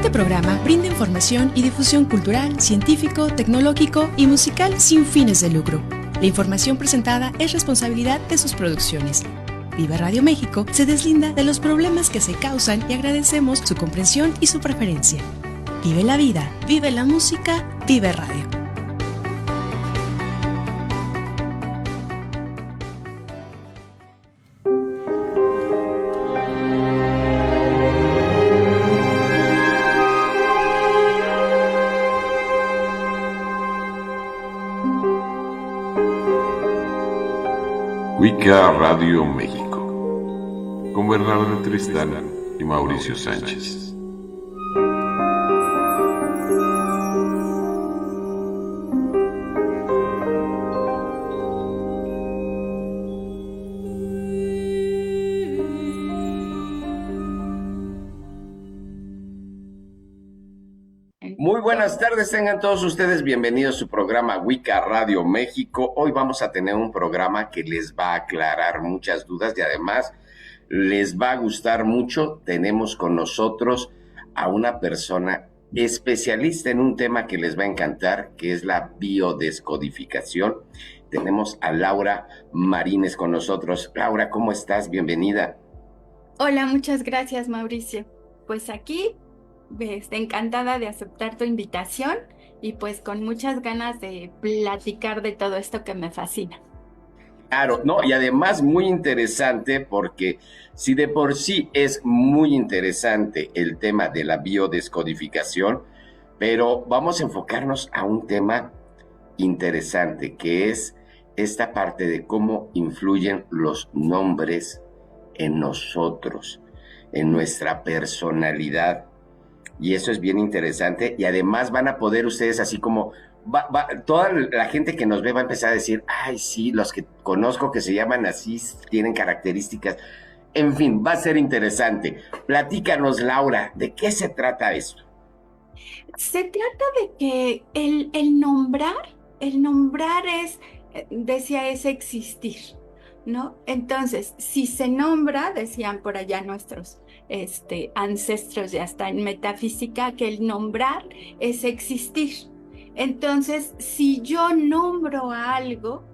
Este programa brinda información y difusión cultural, científico, tecnológico y musical sin fines de lucro. La información presentada es responsabilidad de sus producciones. Vive Radio México se deslinda de los problemas que se causan y agradecemos su comprensión y su preferencia. Vive la vida, vive la música, vive radio. Wicca Radio México, con Bernardo Tristán y Mauricio Sánchez. Muy buenas tardes, tengan todos ustedes bienvenidos a su programa Wicca Radio México. Hoy vamos a tener un programa que les va a aclarar muchas dudas y además les va a gustar mucho. Tenemos con nosotros a una persona especialista en un tema que les va a encantar, que es la biodescodificación. Tenemos a Laura Marínez con nosotros. Laura, ¿cómo estás? Bienvenida. Hola, muchas gracias, Mauricio. Pues aquí encantada de aceptar tu invitación y pues con muchas ganas de platicar de todo esto que me fascina. Claro, no, y además muy interesante porque si de por sí es muy interesante el tema de la biodescodificación, pero vamos a enfocarnos a un tema interesante que es esta parte de cómo influyen los nombres en nosotros, en nuestra personalidad. Y eso es bien interesante y además van a poder ustedes así como, toda la gente que nos ve va a empezar a decir, ay sí, los que conozco que se llaman así tienen características. En fin, va a ser interesante. Platícanos, Laura, ¿de qué se trata esto? Se trata de que el nombrar es, decía, es existir, ¿no? Entonces, si se nombra, decían por allá nuestros ancestros ya hasta en metafísica, que el nombrar es existir. Entonces, si yo nombro a algo,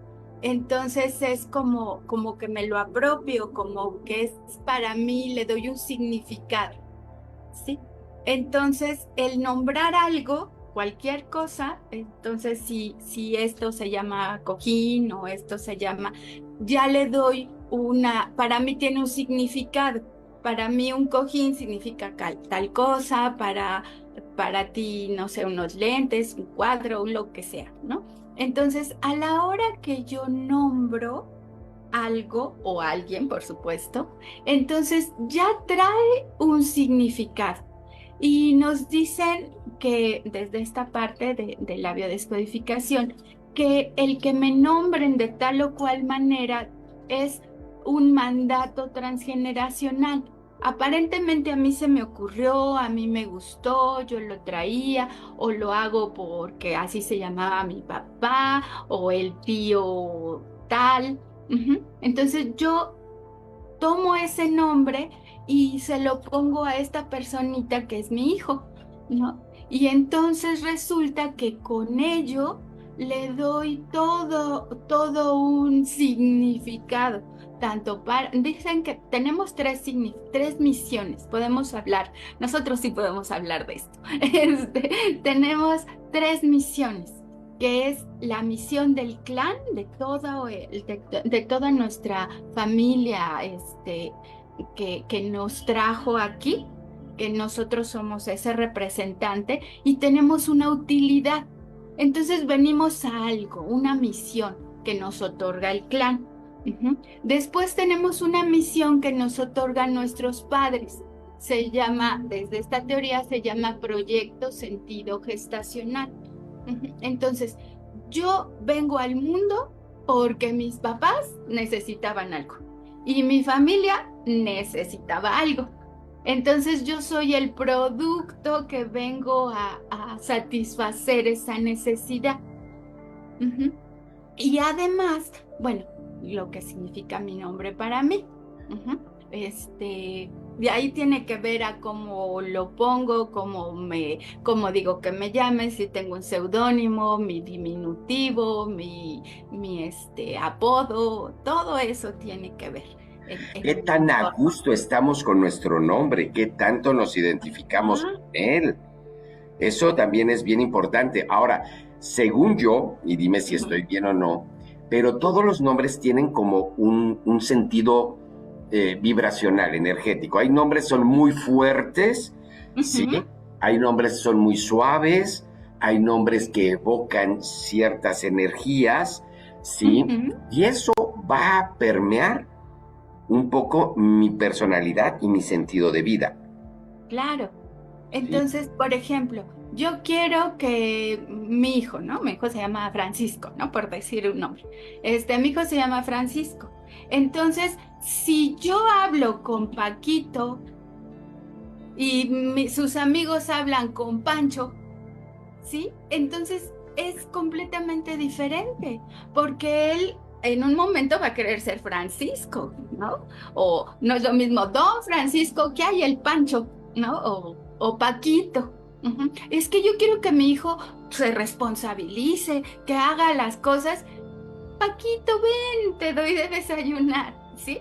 entonces es como que me lo apropio, como que es para mí, le doy un significado, ¿sí? Entonces, el nombrar algo, cualquier cosa, entonces si esto se llama cojín o esto se llama, ya le doy para mí tiene un significado. Para mí un cojín significa tal cosa, para ti, no sé, unos lentes, un cuadro, lo que sea, ¿no? Entonces, a la hora que yo nombro algo o alguien, por supuesto, entonces ya trae un significado. Y nos dicen que desde esta parte de la biodescodificación, que el que me nombren de tal o cual manera es un mandato transgeneracional. Aparentemente a mí se me ocurrió, a mí me gustó, yo lo traía o lo hago porque así se llamaba mi papá o el tío tal. Entonces yo tomo ese nombre y se lo pongo a esta personita que es mi hijo, ¿no? Y entonces resulta que con ello le doy todo un significado. Dicen que tenemos tres misiones, podemos hablar, nosotros sí podemos hablar de esto. Tenemos tres misiones, que es la misión del clan, de toda nuestra familia que nos trajo aquí, que nosotros somos ese representante y tenemos una utilidad. Entonces venimos a algo, una misión que nos otorga el clan. Después tenemos una misión que nos otorgan nuestros padres. Desde esta teoría se llama proyecto sentido gestacional. Entonces, yo vengo al mundo porque mis papás necesitaban algo y mi familia necesitaba algo. Entonces yo soy el producto que vengo a satisfacer esa necesidad. Y además, bueno, lo que significa mi nombre para mí. De ahí tiene que ver a cómo lo pongo, cómo digo que me llame, si tengo un seudónimo, mi diminutivo, mi apodo, todo eso tiene que ver. ¿Qué tan a gusto estamos con nuestro nombre? ¿Qué tanto nos identificamos con él? Eso también es bien importante. Ahora, según yo, y dime si estoy bien o no, pero todos los nombres tienen como un sentido vibracional, energético. Hay nombres que son muy fuertes, ¿sí? Hay nombres que son muy suaves, hay nombres que evocan ciertas energías, ¿sí? Y eso va a permear un poco mi personalidad y mi sentido de vida. Claro. Entonces, por ejemplo, yo quiero que mi hijo, ¿no? Mi hijo se llama Francisco, ¿no? Por decir un nombre. Mi hijo se llama Francisco. Entonces, si yo hablo con Paquito y sus amigos hablan con Pancho, ¿sí? Entonces es completamente diferente, porque él en un momento va a querer ser Francisco, ¿no? O no es lo mismo Don Francisco que hay el Pancho, ¿no? O Paquito. Es que yo quiero que mi hijo se responsabilice, que haga las cosas. Paquito, ven, te doy de desayunar, ¿sí?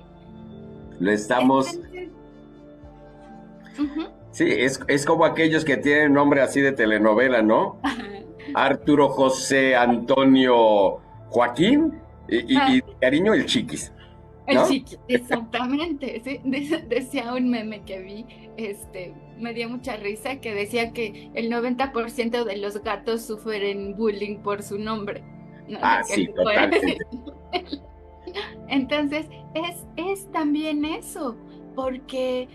Lo estamos... Sí, es como aquellos que tienen nombre así de telenovela, ¿no? Arturo, José, Antonio, Joaquín y cariño el Chiquis, ¿no? El Chiquis, exactamente, ¿sí? Decía un meme que vi, me dio mucha risa, que decía que el 90% de los gatos sufren bullying por su nombre, ¿no? Sí, totalmente. Entonces, es también eso, porque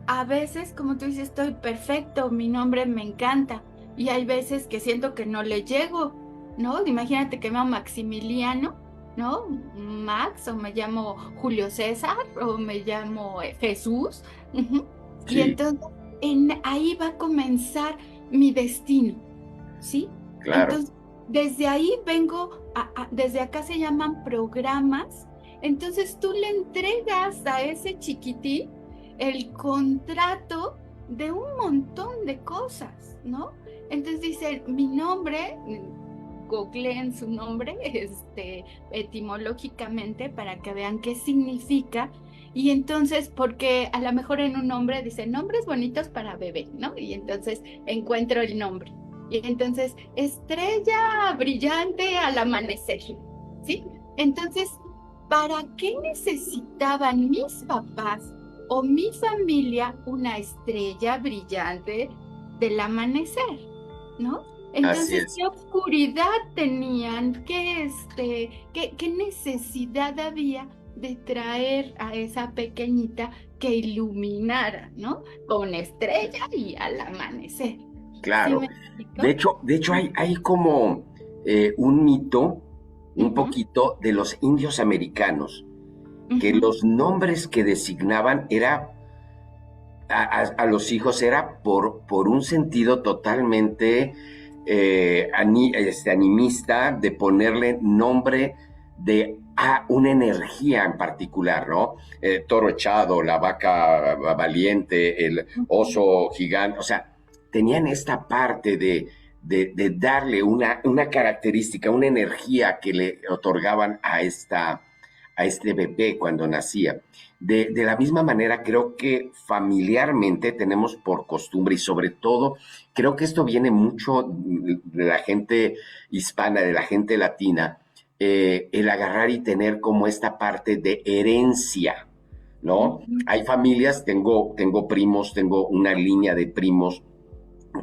a veces, como tú dices, estoy perfecto, mi nombre me encanta, y hay veces que siento que no le llego, ¿no? Imagínate que me llamo Maximiliano, ¿no? Max, o me llamo Julio César, o me llamo Jesús, Sí. Y entonces ahí va a comenzar mi destino, ¿sí? Claro. Entonces, desde ahí vengo, desde acá se llaman programas, entonces tú le entregas a ese chiquitín el contrato de un montón de cosas, ¿no? Entonces dice, mi nombre, googleen su nombre etimológicamente para que vean qué significa, y entonces, porque a lo mejor en un nombre dice nombres bonitos para bebé, ¿no? Y entonces encuentro el nombre. Y entonces, estrella brillante al amanecer, ¿sí? Entonces, ¿para qué necesitaban mis papás o mi familia una estrella brillante del amanecer, ¿no? Entonces, ¿qué oscuridad tenían? ¿Qué necesidad había de traer a esa pequeñita que iluminara, ¿no? Con estrella y al amanecer. Claro. ¿Sí de hecho hay como un mito, un poquito, de los indios americanos, que los nombres que designaban era a los hijos era por un sentido totalmente animista, de ponerle nombre de una energía en particular, ¿no? Toro echado, la vaca valiente, el oso gigante, o sea, tenían esta parte de darle una característica, una energía que le otorgaban a este bebé cuando nacía. De la misma manera, creo que familiarmente tenemos por costumbre, y sobre todo, creo que esto viene mucho de la gente hispana, de la gente latina, el agarrar y tener como esta parte de herencia, ¿no? Hay familias, tengo primos, tengo una línea de primos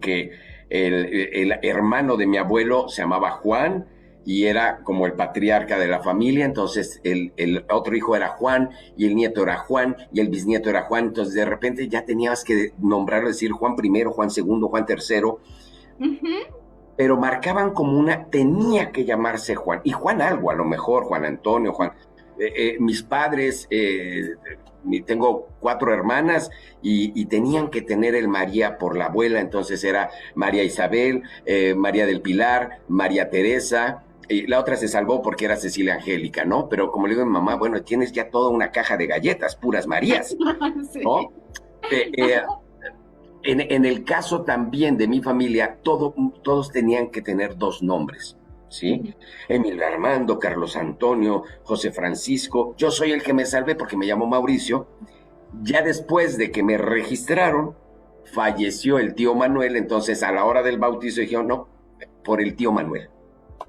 que el hermano de mi abuelo se llamaba Juan y era como el patriarca de la familia, entonces el otro hijo era Juan y el nieto era Juan y el bisnieto era Juan, entonces de repente ya tenías que nombrarlo, decir Juan primero, Juan segundo, Juan tercero, pero marcaban como tenía que llamarse Juan, y Juan algo, a lo mejor, Juan Antonio, Juan. Mis padres, tengo 4 hermanas y tenían que tener el María por la abuela, entonces era María Isabel, María del Pilar, María Teresa, y la otra se salvó porque era Cecilia Angélica, ¿no? Pero como le digo a mi mamá, bueno, tienes ya toda una caja de galletas, puras Marías, Sí. ¿no? En el caso también de mi familia, todos tenían que tener 2 nombres, ¿sí? Emilio Armando, Carlos Antonio, José Francisco. Yo soy el que me salvé porque me llamo Mauricio. Ya después de que me registraron, falleció el tío Manuel, entonces a la hora del bautizo dijeron, no, por el tío Manuel,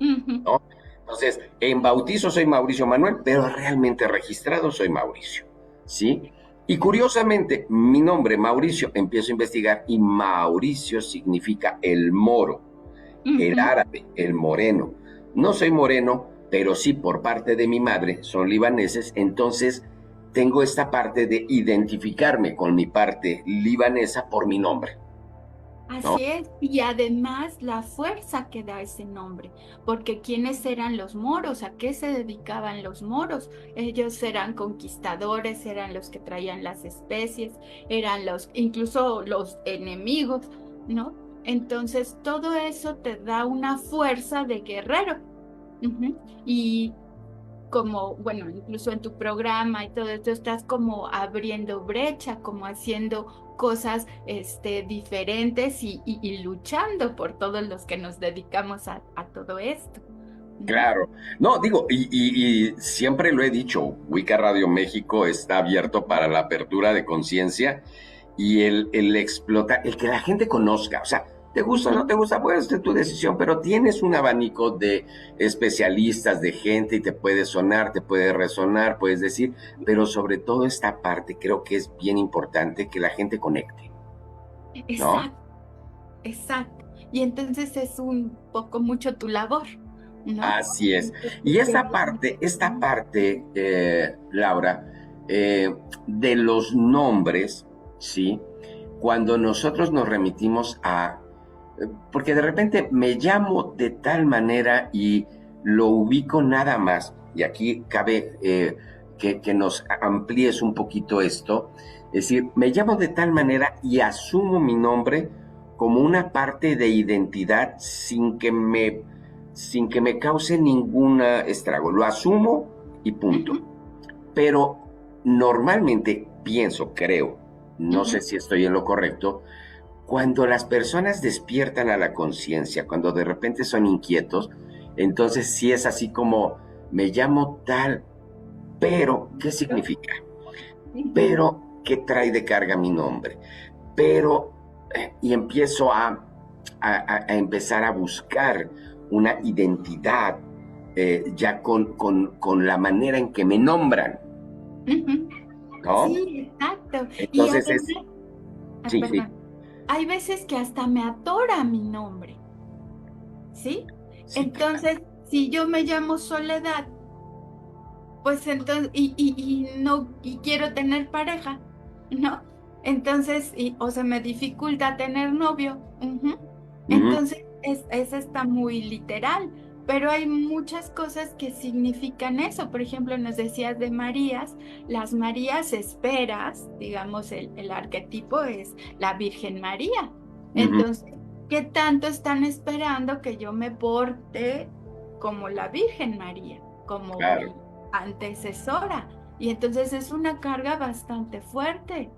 ¿no? Entonces, en bautizo soy Mauricio Manuel, pero realmente registrado soy Mauricio, ¿sí? Y curiosamente, mi nombre, Mauricio, empiezo a investigar y Mauricio significa el moro, el árabe, el moreno. No soy moreno, pero sí por parte de mi madre, son libaneses, entonces tengo esta parte de identificarme con mi parte libanesa por mi nombre, ¿no? Así es, y además la fuerza que da ese nombre, porque ¿quiénes eran los moros? ¿A qué se dedicaban los moros? Ellos eran conquistadores, eran los que traían las especies, eran incluso los enemigos, ¿no? Entonces todo eso te da una fuerza de guerrero. Y como, bueno, incluso en tu programa y todo esto, estás como abriendo brecha, como haciendo cosas diferentes y luchando por todos los que nos dedicamos a todo esto, ¿no? Claro. No, digo, y siempre lo he dicho, Wicca Radio México está abierto para la apertura de conciencia y el explotar, el que la gente conozca, o sea, te gusta o no te gusta, pues es tu decisión, pero tienes un abanico de especialistas, de gente y te puede sonar, te puede resonar, puedes decir, pero sobre todo esta parte creo que es bien importante que la gente conecte, ¿no? Exacto, exacto. Y entonces es un poco mucho tu labor, ¿no? Así es. Y esta parte, Laura, de los nombres, ¿sí? Cuando nosotros nos remitimos a... Porque de repente me llamo de tal manera y lo ubico nada más, y aquí cabe que nos amplíes un poquito esto, es decir, me llamo de tal manera y asumo mi nombre como una parte de identidad sin que me cause ningún estrago. Lo asumo y punto. Pero normalmente pienso, creo, no sé si estoy en lo correcto, cuando las personas despiertan a la conciencia, cuando de repente son inquietos, entonces sí es así como, me llamo tal, pero, ¿qué significa? Pero, ¿qué trae de carga mi nombre? Pero, y empiezo a empezar a buscar una identidad ya con la manera en que me nombran, ¿no? Sí, exacto. Entonces y sí, sí. Hay veces que hasta me atora mi nombre, ¿sí? Sí, entonces, si yo me llamo Soledad, pues entonces, y quiero tener pareja, ¿no? Entonces, o se me dificulta tener novio. Entonces, está muy literal, pero hay muchas cosas que significan eso. Por ejemplo, nos decías de Marías, las Marías esperas, digamos, el arquetipo es la Virgen María. Entonces, ¿qué tanto están esperando que yo me porte como la Virgen María, como Claro. antecesora? Y entonces es una carga bastante fuerte,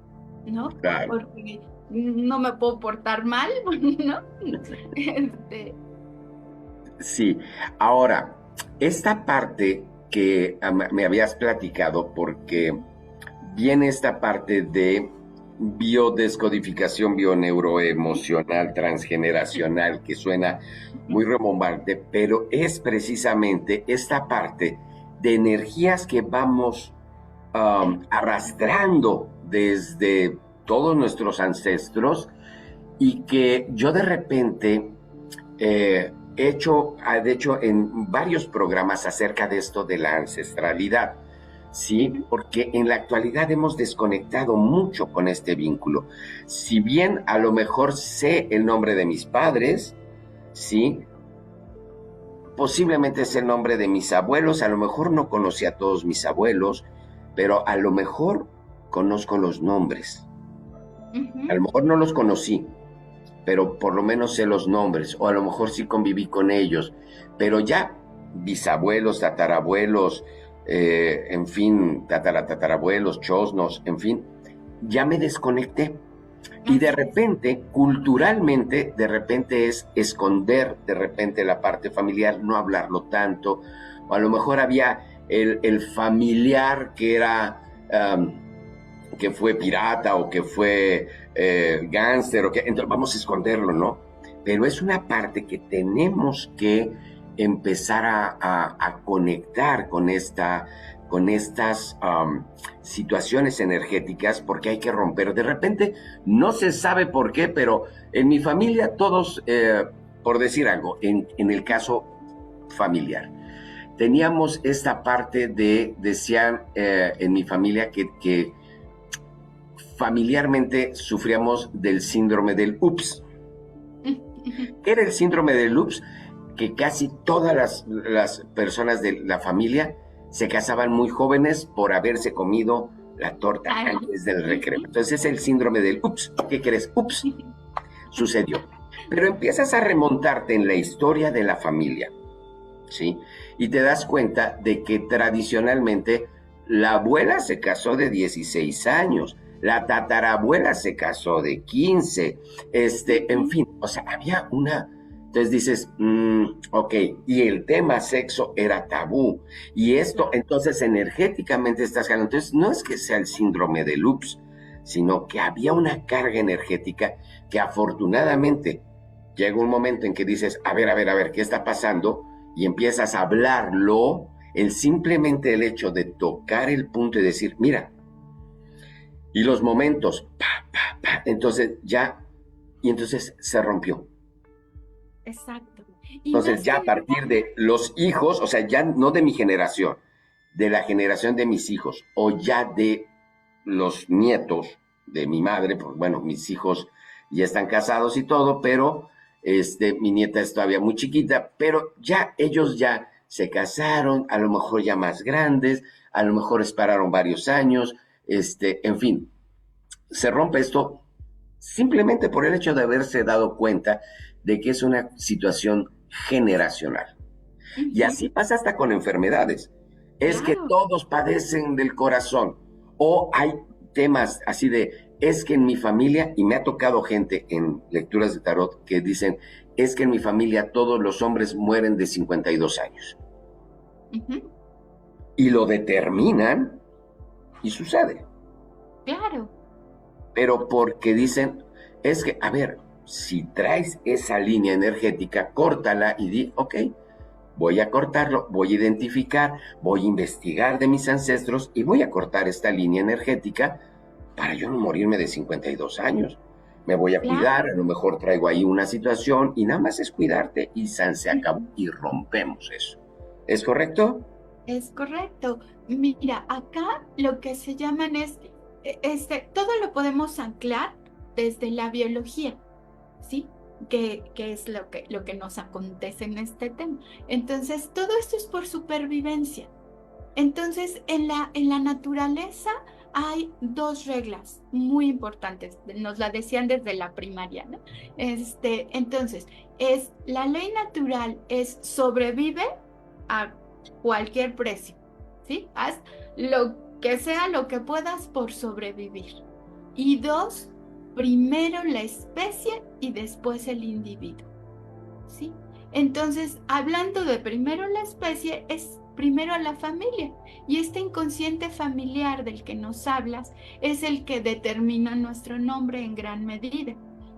¿no? Claro. Porque no me puedo portar mal, ¿no? Sí, ahora, esta parte que me habías platicado, porque viene esta parte de biodescodificación bioneuroemocional transgeneracional, que suena muy remombante, pero es precisamente esta parte de energías que vamos arrastrando desde todos nuestros ancestros y que yo de repente he hecho, de hecho, en varios programas acerca de esto de la ancestralidad, ¿sí? Porque en la actualidad hemos desconectado mucho con este vínculo. Si bien a lo mejor sé el nombre de mis padres, ¿sí? Posiblemente es el nombre de mis abuelos, a lo mejor no conocí a todos mis abuelos, pero a lo mejor conozco los nombres. A lo mejor no los conocí, pero por lo menos sé los nombres, o a lo mejor sí conviví con ellos, pero ya bisabuelos, tatarabuelos, en fin, tatarabuelos, chosnos, en fin, ya me desconecté. Y de repente, culturalmente, de repente es esconder de repente la parte familiar, no hablarlo tanto, o a lo mejor había el familiar que era, que fue pirata o que fue gángster, entonces vamos a esconderlo, ¿no? Pero es una parte que tenemos que empezar a conectar con estas situaciones energéticas, porque hay que romper. De repente, no se sabe por qué, pero en mi familia todos, por decir algo, en el caso familiar, teníamos esta parte decían en mi familia que familiarmente sufríamos del síndrome del ups. ¿Qué era el síndrome del ups? Que casi todas las personas de la familia se casaban muy jóvenes por haberse comido la torta antes del recreo. Entonces es el síndrome del ups. ¿Qué crees? Ups. Sucedió. Pero empiezas a remontarte en la historia de la familia, ¿sí? Y te das cuenta de que tradicionalmente la abuela se casó de 16 años, la tatarabuela se casó de 15, en fin, o sea, había una... Entonces dices, ok, y el tema sexo era tabú, y esto, entonces energéticamente estás ganando. Entonces no es que sea el síndrome de ups, sino que había una carga energética que afortunadamente llega un momento en que dices, a ver, ¿qué está pasando? Y empiezas a hablarlo, simplemente el hecho de tocar el punto y decir, mira, y los momentos, entonces ya, y entonces se rompió. Exacto. Entonces ya a partir de los hijos, o sea, ya no de mi generación, de la generación de mis hijos, o ya de los nietos de mi madre, pues bueno, mis hijos ya están casados y todo, pero mi nieta es todavía muy chiquita, pero ya ellos ya se casaron, a lo mejor ya más grandes, a lo mejor esperaron varios años, en fin, se rompe esto simplemente por el hecho de haberse dado cuenta de que es una situación generacional. Y así pasa hasta con enfermedades. Es que todos padecen del corazón. O hay temas así de, es que en mi familia, y me ha tocado gente en lecturas de tarot que dicen, es que en mi familia todos los hombres mueren de 52 años. Y lo determinan y sucede. Claro. Pero porque dicen, es que, a ver, si traes esa línea energética, córtala y di, ok, voy a cortarlo, voy a identificar, voy a investigar de mis ancestros y voy a cortar esta línea energética para yo no morirme de 52 años. Me voy a cuidar, a lo mejor traigo ahí una situación y nada más es cuidarte y se acabó y rompemos eso. ¿Es correcto? Es correcto. Mira, acá lo que se llaman es, todo lo podemos anclar desde la biología, ¿sí? Que es lo que nos acontece en este tema. Entonces, todo esto es por supervivencia. Entonces, en la naturaleza hay dos reglas muy importantes, nos la decían desde la primaria, ¿no? Entonces, la ley natural es sobrevive a cualquier precio, ¿sí? Haz lo que sea, lo que puedas por sobrevivir. Y dos, primero la especie y después el individuo, ¿sí? Entonces, hablando de primero la especie, es primero a la familia. Y este inconsciente familiar del que nos hablas es el que determina nuestro nombre en gran medida,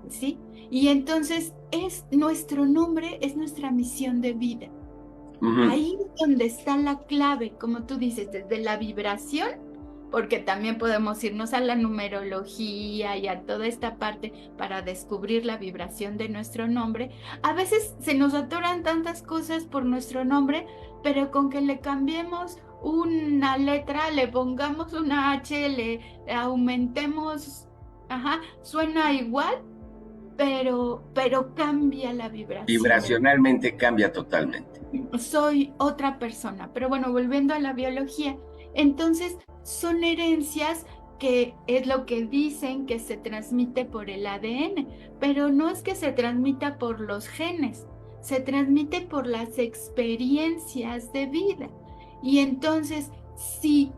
¿sí? Y entonces nuestro nombre es nuestra misión de vida. Ahí es donde está la clave, como tú dices, desde la vibración, porque también podemos irnos a la numerología y a toda esta parte para descubrir la vibración de nuestro nombre. A veces se nos atoran tantas cosas por nuestro nombre, pero con que le cambiemos una letra, le pongamos una H, le aumentemos, suena igual, pero cambia la vibración. Vibracionalmente cambia totalmente. Soy otra persona, pero bueno, volviendo a la biología, entonces son herencias que es lo que dicen que se transmite por el ADN, pero no es que se transmita por los genes, se transmite por las experiencias de vida. Y entonces, sí,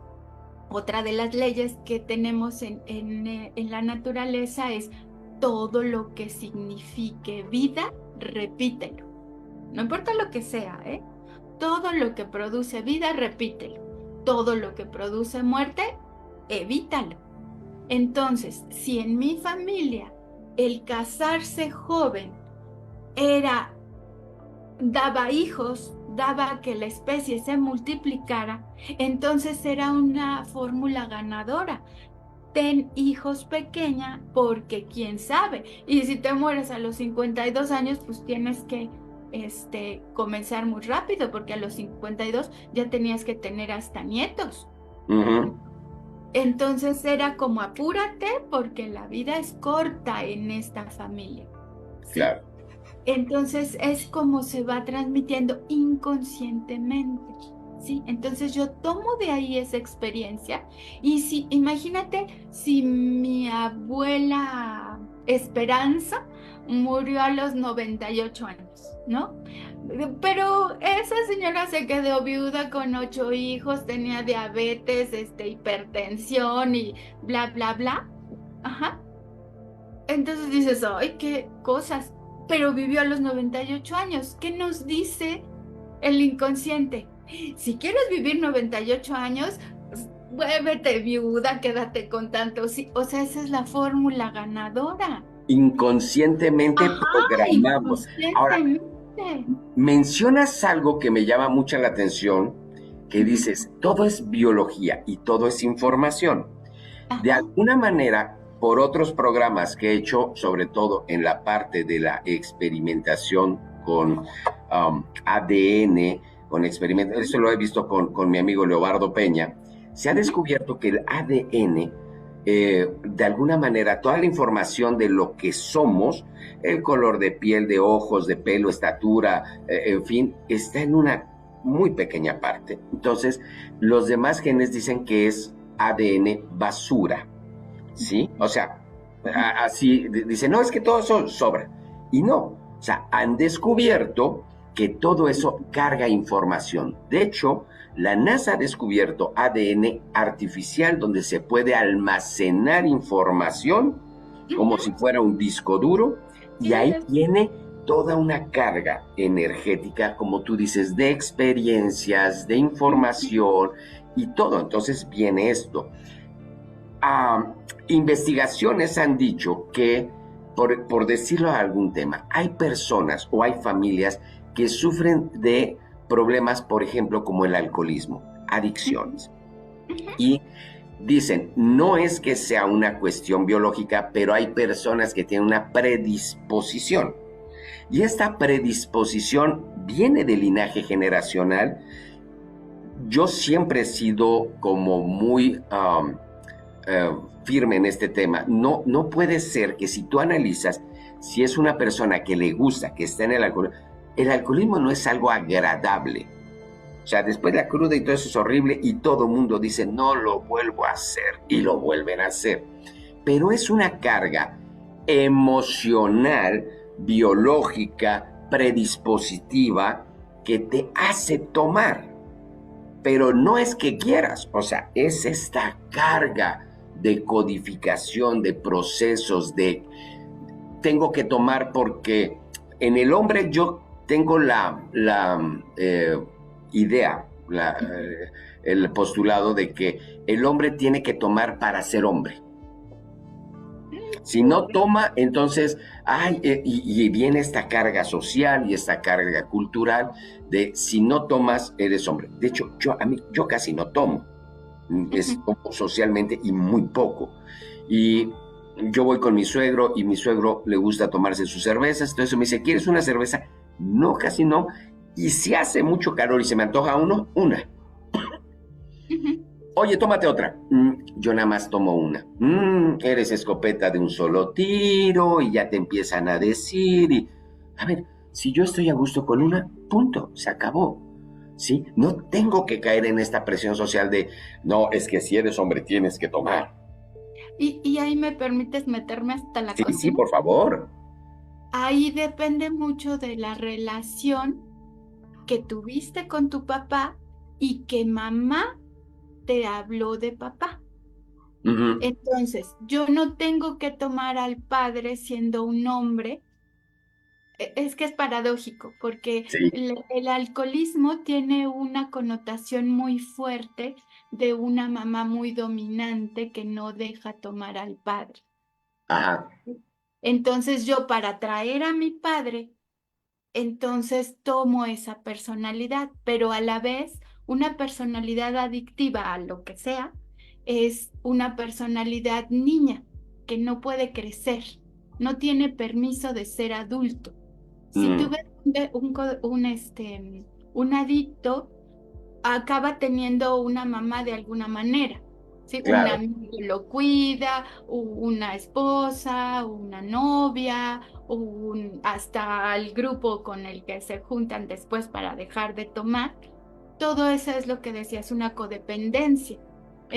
otra de las leyes que tenemos en la naturaleza es todo lo que signifique vida, repítelo. No importa lo que sea, ¿eh? Todo lo que produce vida, repítelo. Todo lo que produce muerte, evítalo. Entonces, si en mi familia el casarse joven daba hijos, daba que la especie se multiplicara, entonces era una fórmula ganadora. Ten hijos pequeña porque quién sabe. Y si te mueres a los 52 años, pues tienes que comenzar muy rápido, porque a los 52 ya tenías que tener hasta nietos. Ujú. Entonces era como apúrate porque la vida es corta en esta familia. ¿Sí? Claro. Entonces es como se va transmitiendo inconscientemente, ¿sí? Entonces yo tomo de ahí esa experiencia y imagínate si mi abuela Esperanza murió a los 98 años, ¿no? Pero esa señora se quedó viuda con 8 hijos, tenía diabetes, hipertensión y bla, bla, bla. Ajá. Entonces dices, ¡ay, qué cosas! Pero vivió a los 98 años. ¿Qué nos dice el inconsciente? Si quieres vivir 98 años, vuélvete viuda, quédate con tantos. O sea, esa es la fórmula ganadora. Inconscientemente programamos. Ahora, mencionas algo que me llama mucho la atención, que dices, todo es biología y todo es información. De alguna manera, por otros programas que he hecho, sobre todo en la parte de la experimentación con ADN, con experimentos, eso lo he visto con mi amigo Leobardo Peña, se ha descubierto que el ADN, de alguna manera, toda la información de lo que somos, el color de piel, de ojos, de pelo, estatura, en fin, está en una muy pequeña parte. Entonces, los demás genes dicen que es ADN basura, ¿sí? O sea, así dicen, no, es que todo eso sobra. Y no, o sea, han descubierto que todo eso carga información. De hecho, la NASA ha descubierto ADN artificial donde se puede almacenar información como si fuera un disco duro, y ahí tiene toda una carga energética, como tú dices, de experiencias, de información y todo. Entonces viene esto. Investigaciones han dicho que, por decirlo a algún tema, hay personas o hay familias que sufren de problemas, por ejemplo, como el alcoholismo, adicciones. Y dicen, no es que sea una cuestión biológica, pero hay personas que tienen una predisposición. Y esta predisposición viene del linaje generacional. Yo siempre he sido como muy firme en este tema. No puede ser que si tú analizas, si es una persona que le gusta, que está en el alcoholismo no es algo agradable. O sea, después de la cruda y todo eso es horrible y todo el mundo dice, no lo vuelvo a hacer, y lo vuelven a hacer. Pero es una carga emocional, biológica, predispositiva, que te hace tomar. Pero no es que quieras, o sea, es esta carga de codificación, de procesos, tengo que tomar porque en el hombre yo tengo la idea, el postulado de que el hombre tiene que tomar para ser hombre. Si no toma, entonces, y viene esta carga social y esta carga cultural de si no tomas, eres hombre. De hecho, yo casi no tomo. Es como socialmente y muy poco. Y yo voy con mi suegro y mi suegro le gusta tomarse sus cervezas. Entonces me dice, ¿quieres una cerveza? No, casi no. Y si hace mucho calor y se me antoja una. Oye, tómate otra. Yo nada más tomo una. Eres escopeta de un solo tiro y ya te empiezan a decir. Y, a ver, si yo estoy a gusto con una, punto, se acabó. ¿Sí? No tengo que caer en esta presión social de, no, es que si eres hombre tienes que tomar. ¿Y ahí me permites meterme hasta la cocina? Sí, por favor. ahí depende mucho de la relación que tuviste con tu papá y que mamá te habló de papá. Ujú. Entonces, yo no tengo que tomar al padre siendo un hombre. Es que es paradójico, porque Sí, el alcoholismo tiene una connotación muy fuerte de una mamá muy dominante que no deja tomar al padre. ajá, Entonces yo para atraer a mi padre, entonces tomo esa personalidad, pero a la vez una personalidad adictiva a lo que sea es una personalidad niña que no puede crecer, no tiene permiso de ser adulto. Si tú mm, ves un adicto, acaba teniendo una mamá de alguna manera, ¿sí? Un claro, amigo lo cuida, una esposa, una novia, hasta el grupo con el que se juntan después para dejar de tomar. Todo eso es lo que decías, una codependencia.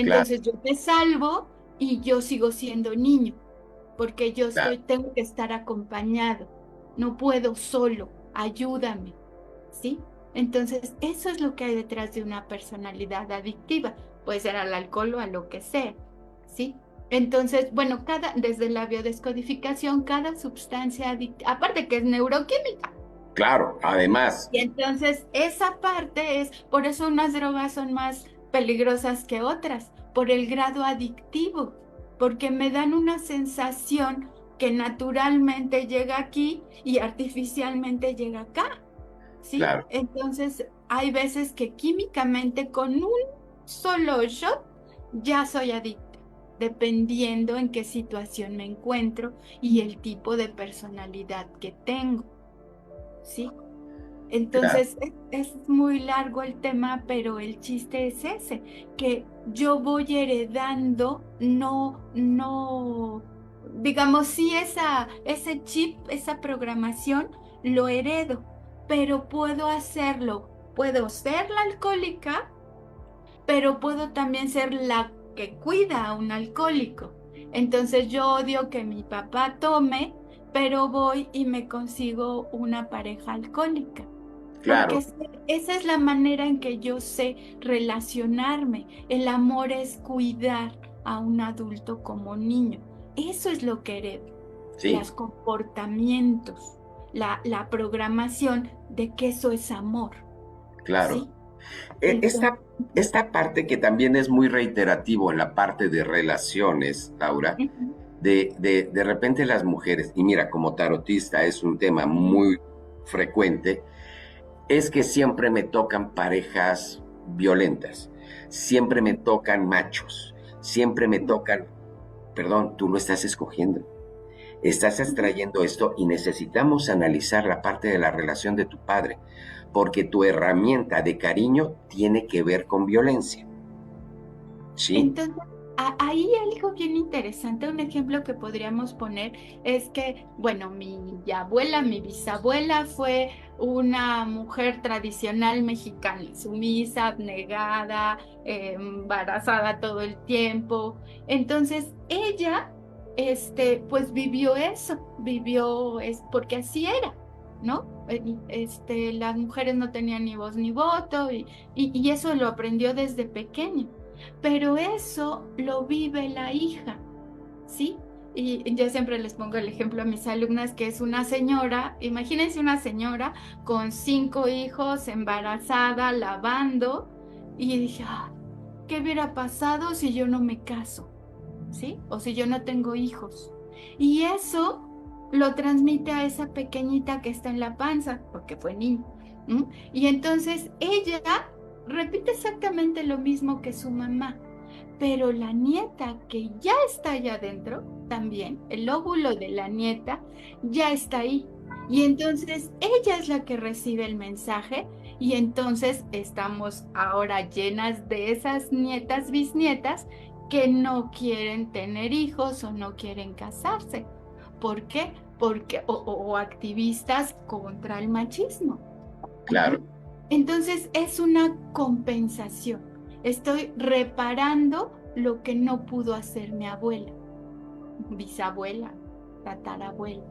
claro, Entonces yo te salvo y yo sigo siendo niño, porque claro, tengo que estar acompañado, no puedo solo, ayúdame, ¿sí? Entonces, eso es lo que hay detrás de una personalidad adictiva. Puede ser al alcohol o a lo que sea, ¿sí? Entonces, bueno, desde la biodescodificación, cada sustancia adictiva, aparte que es neuroquímica, claro, además, y entonces esa parte es, por eso unas drogas son más peligrosas que otras, por el grado adictivo, porque me dan una sensación que naturalmente llega aquí y artificialmente llega acá. ¿Sí? claro, Entonces, hay veces que químicamente con un solo shot ya soy adicta, dependiendo en qué situación me encuentro y el tipo de personalidad que tengo, ¿sí? claro, Entonces, es muy largo el tema, pero el chiste es ese, que yo voy heredando, digamos, sí, ese chip, esa programación, lo heredo, pero puedo ser la alcohólica, pero puedo también ser la que cuida a un alcohólico. Entonces yo odio que mi papá tome, pero voy y me consigo una pareja alcohólica, porque claro, esa es la manera en que yo sé relacionarme. El amor es cuidar a un adulto como niño. Eso es lo que heredo, sí, los comportamientos, la programación de que eso es amor, claro. ¿sí? E- Entonces, Esta, esta parte que también es muy reiterativo en la parte de relaciones, Laura, ujú, de repente las mujeres, y mira, como tarotista es un tema muy frecuente, es que siempre me tocan parejas violentas, siempre me tocan machos, siempre me tocan, perdón, tú lo estás escogiendo. Estás ujú. extrayendo esto y necesitamos analizar la parte de la relación de tu padre, porque tu herramienta de cariño tiene que ver con violencia, ¿sí? Entonces, ahí algo bien interesante, un ejemplo que podríamos poner es que, bueno, mi bisabuela fue una mujer tradicional mexicana, sumisa, abnegada, embarazada todo el tiempo. Entonces, ella, pues vivió eso, es porque así era, ¿no? Las mujeres no tenían ni voz ni voto y eso lo aprendió desde pequeña, pero eso lo vive la hija, ¿sí? Y yo siempre les pongo el ejemplo a mis alumnas que es una señora, imagínense una señora con 5 hijos, embarazada, lavando, y dije, ¿qué hubiera pasado si yo no me caso? ¿Sí? O si yo no tengo hijos. Y eso lo transmite a esa pequeñita que está en la panza, porque fue niña. ¿M? Y entonces ella repite exactamente lo mismo que su mamá, pero la nieta que ya está allá adentro, también, el óvulo de la nieta ya está ahí. Y entonces ella es la que recibe el mensaje y entonces estamos ahora llenas de esas nietas, bisnietas, que no quieren tener hijos o no quieren casarse. ¿Por qué? O activistas contra el machismo. Claro, Ujú. Entonces es una compensación. Estoy reparando lo que no pudo hacer mi abuela, bisabuela, tatarabuela.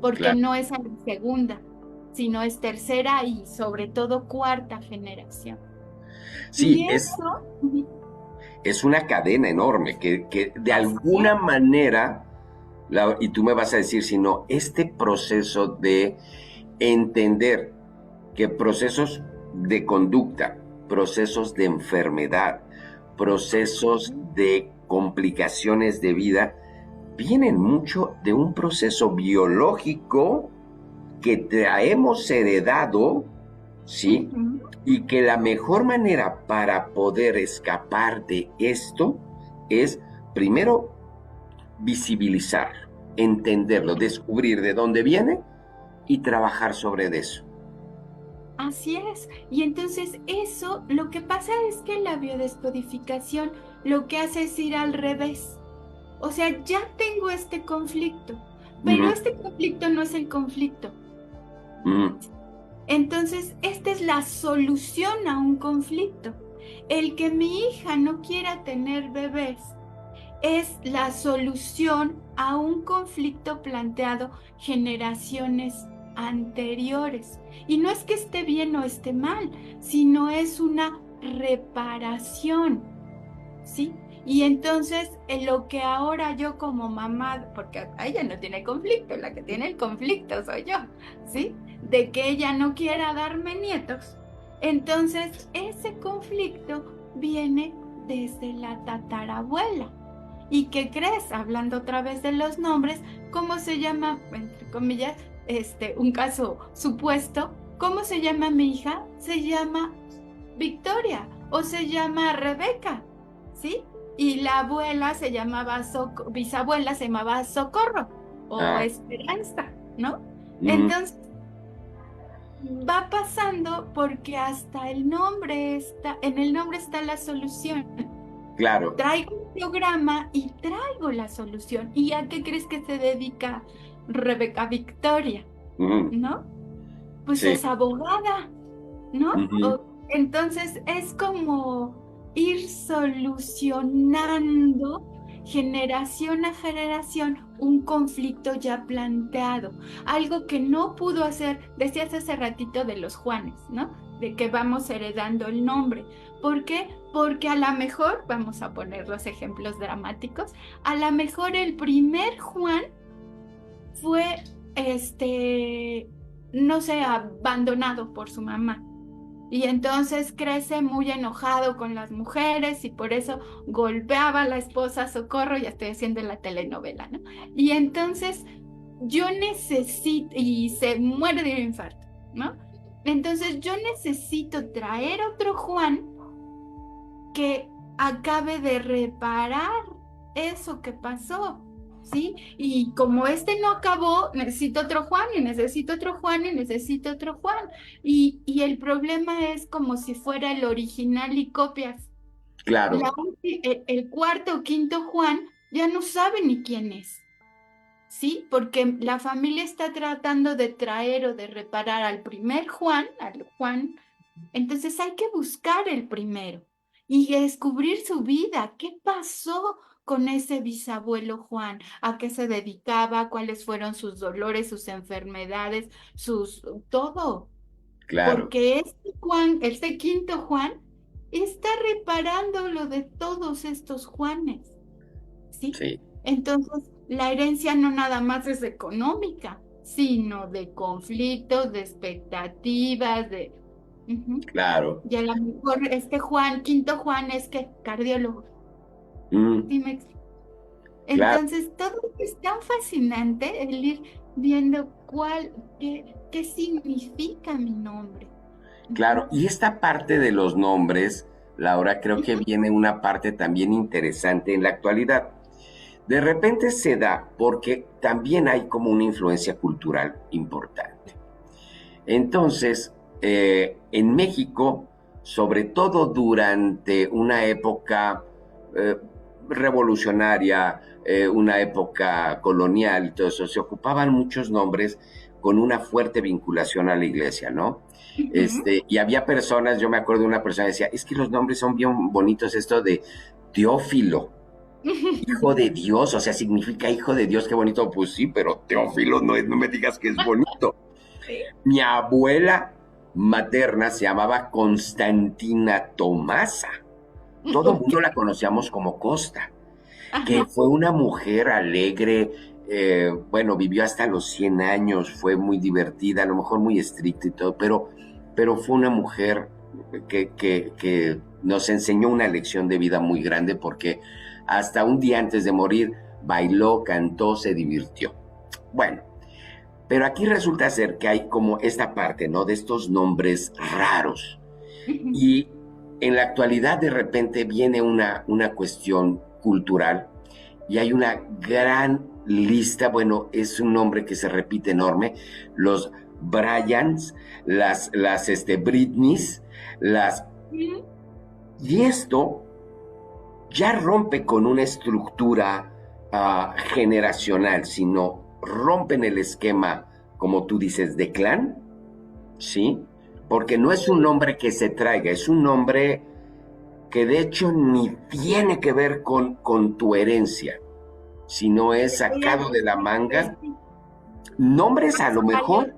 porque claro. no es a la segunda, sino es tercera y sobre todo cuarta generación. Sí, Y eso, es una cadena enorme que de así alguna manera, y tú me vas a decir si no, este proceso de entender que procesos de conducta, procesos de enfermedad, procesos de complicaciones de vida, vienen mucho de un proceso biológico que traemos heredado, ¿sí? Y que la mejor manera para poder escapar de esto es, primero, visibilizarlo, entenderlo, descubrir de dónde viene y trabajar sobre eso. Así es. Y entonces eso, lo que pasa es que la biodescodificación lo que hace es ir al revés. O sea, ya tengo este conflicto, pero este conflicto no es el conflicto. Entonces, esta es la solución a un conflicto. El que mi hija no quiera tener bebés es la solución a un conflicto planteado generaciones anteriores. Y no es que esté bien o esté mal, sino es una reparación, ¿sí? Y entonces, en lo que ahora yo como mamá, porque ella no tiene conflicto, la que tiene el conflicto soy yo, ¿sí? De que ella no quiera darme nietos. Entonces, ese conflicto viene desde la tatarabuela. ¿Y qué crees? Hablando otra vez de los nombres, ¿cómo se llama, entre comillas, un caso supuesto? ¿Cómo se llama mi hija? Se llama Victoria o se llama Rebeca, ¿sí? Y la abuela se llamaba, bisabuela se llamaba Socorro o Esperanza, ¿no? Entonces, va pasando porque hasta el nombre en el nombre está la solución. Claro. Traigo un programa y traigo la solución. ¿Y a qué crees que se dedica Rebeca Victoria? ¿No? Pues sí. Es abogada, ¿no? Entonces es como ir solucionando generación a generación un conflicto ya planteado, algo que no pudo hacer, decías hace ratito de los Juanes, ¿no? De que vamos heredando el nombre. ¿Por qué? Porque a lo mejor, vamos a poner los ejemplos dramáticos, a lo mejor el primer Juan fue, no sé, abandonado por su mamá. Y entonces crece muy enojado con las mujeres y por eso golpeaba a la esposa Socorro, ya estoy haciendo la telenovela, ¿no? Y entonces yo necesito, y se muere de un infarto, ¿no? Entonces yo necesito traer otro Juan que acabe de reparar eso que pasó, ¿sí? Y como no acabó, necesito otro Juan, y necesito otro Juan, y necesito otro Juan. Y el problema es como si fuera el original y copias. Claro. El cuarto o quinto Juan ya no sabe ni quién es, ¿sí? Porque la familia está tratando de traer o de reparar al primer Juan, entonces hay que buscar el primero y descubrir su vida. ¿Qué pasó con ese bisabuelo Juan? ¿A qué se dedicaba? ¿Cuáles fueron sus dolores, sus enfermedades, todo? Claro. Porque este quinto Juan, está reparando lo de todos estos Juanes, ¿sí? Sí. Entonces, la herencia no nada más es económica, sino de conflictos, de expectativas, de... Claro. Y a lo mejor quinto Juan es que cardiólogo. Dime. Entonces, todo es tan fascinante el ir viendo qué significa mi nombre. Claro, y esta parte de los nombres, Laura, creo que viene una parte también interesante en la actualidad. De repente se da porque también hay como una influencia cultural importante. Entonces, en México, sobre todo durante una época revolucionaria, una época colonial y todo eso, se ocupaban muchos nombres con una fuerte vinculación a la iglesia, ¿no? Y había personas, yo me acuerdo de una persona que decía, es que los nombres son bien bonitos, esto de Teófilo, Hijo de Dios, o sea, significa hijo de Dios, qué bonito. Pues sí, pero Teófilo, no me digas que es bonito. Sí. Mi abuela materna se llamaba Constantina Tomasa. Todo el mundo la conocíamos como Costa, que Ajá. fue una mujer alegre, bueno, vivió hasta los 100 años, fue muy divertida, a lo mejor muy estricta y todo, pero fue una mujer que nos enseñó una lección de vida muy grande porque hasta un día antes de morir bailó, cantó, se divirtió. Bueno, pero aquí resulta ser que hay como esta parte, ¿no? De estos nombres raros. Y en la actualidad de repente viene una cuestión cultural y hay una gran lista, bueno, es un nombre que se repite enorme, los Bryans, las Britneys, y esto ya rompe con una estructura generacional, sino rompen el esquema, como tú dices, de clan, ¿sí? Porque no es un nombre que se traiga, es un nombre que de hecho ni tiene que ver con tu herencia, sino es sacado de la manga. Nombres a lo mejor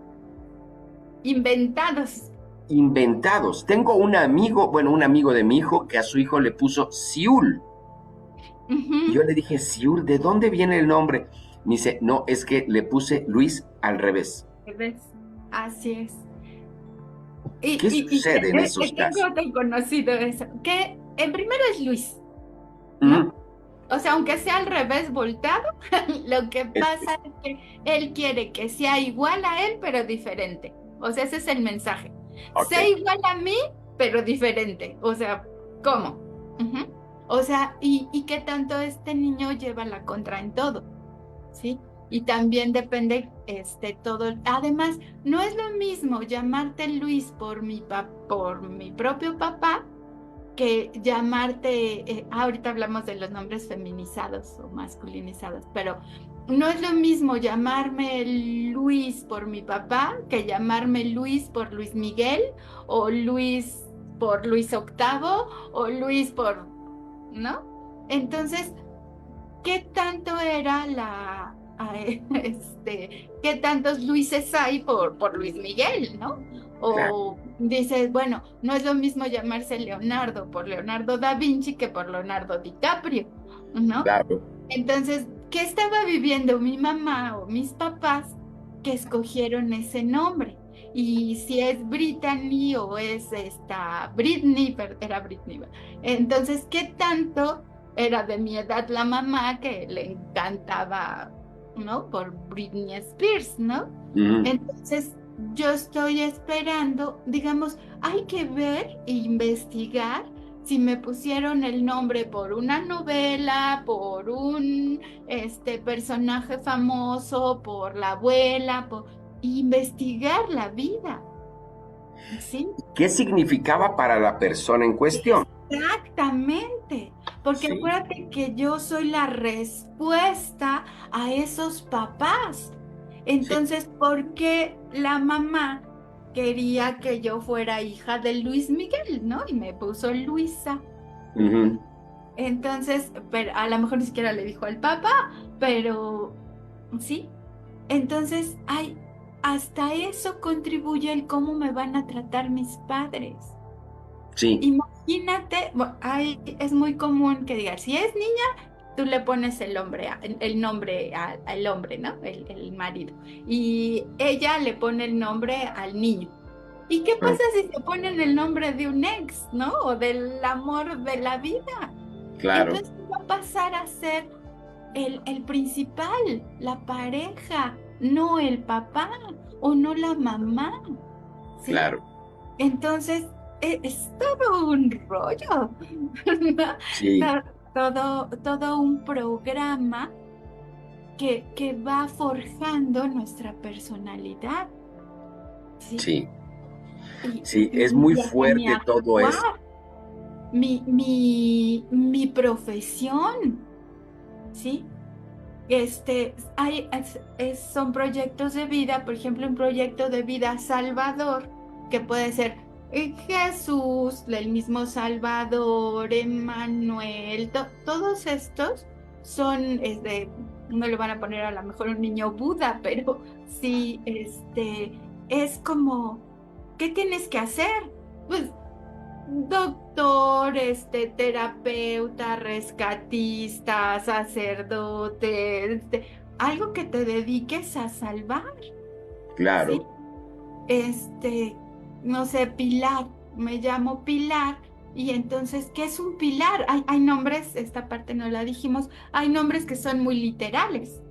Inventados. inventados. Tengo un amigo, bueno, un amigo de mi hijo que a su hijo le puso Siul. Y yo le dije, Siul, ¿de dónde viene el nombre? Me dice, no, es que le puse Luis al revés. ¿Ves? Así es. ¿Qué sucede en esos casos? Tengo tan conocido eso, que en primero es Luis, ¿no? O sea, aunque sea al revés voltado, lo que pasa es que él quiere que sea igual a él, pero diferente. O sea, ese es el mensaje. Okay. Sé igual a mí, pero diferente. O sea, ¿cómo? O sea, ¿y qué tanto este niño lleva la contra en todo? ¿Sí? Y también depende todo. Además, no es lo mismo llamarte Luis por mi propio papá que llamarte, ahorita hablamos de los nombres feminizados o masculinizados, pero no es lo mismo llamarme Luis por mi papá que llamarme Luis por Luis Miguel o Luis por Luis Octavo o Luis por, ¿no? Entonces, ¿qué tanto era qué tantos Luises hay por Luis Miguel, ¿no? O dices, bueno, no es lo mismo llamarse Leonardo por Leonardo da Vinci que por Leonardo DiCaprio, ¿no? Claro. Entonces, ¿qué estaba viviendo mi mamá o mis papás que escogieron ese nombre? Y si es Brittany o es Britney, era Britney. Entonces, ¿qué tanto era de mi edad la mamá que le encantaba, ¿no? Por Britney Spears, ¿no? Entonces, yo estoy esperando, digamos, hay que ver e investigar si me pusieron el nombre por una novela, por un personaje famoso, por la abuela, por investigar la vida. ¿Sí? ¿Qué significaba para la persona en cuestión? Exactamente, porque acuérdate que yo soy la respuesta a esos papás. Entonces, ¿por qué la mamá quería que yo fuera hija de Luis Miguel, ¿no? Y me puso Luisa. Entonces, pero a lo mejor ni siquiera le dijo al papá, pero sí. Entonces, hasta eso contribuye el cómo me van a tratar mis padres. Sí. Imagínate, es muy común que digas, si es niña, tú le pones el nombre al hombre, ¿no? El marido. Y ella le pone el nombre al niño. ¿Y qué pasa si se ponen el nombre de un ex, ¿no? O del amor de la vida. Claro. Entonces va a pasar a ser el principal, la pareja, no el papá o no la mamá. ¿Sí? Claro. Entonces, es todo un rollo, ¿no? Sí. Todo un programa que va forjando nuestra personalidad. Sí. Sí, sí, es muy fuerte todo eso. Mi profesión, ¿sí? Son proyectos de vida, por ejemplo, un proyecto de vida Salvador, que puede ser Jesús, el mismo Salvador, Emmanuel, todos estos son, no le van a poner a lo mejor un niño Buda, pero sí, es como, ¿qué tienes que hacer? Pues doctor, terapeuta, rescatista, sacerdote, algo que te dediques a salvar, Claro. ¿sí? No sé, Pilar, me llamo Pilar, y entonces, ¿qué es un pilar? Hay nombres, esta parte no la dijimos, hay nombres que son muy literales,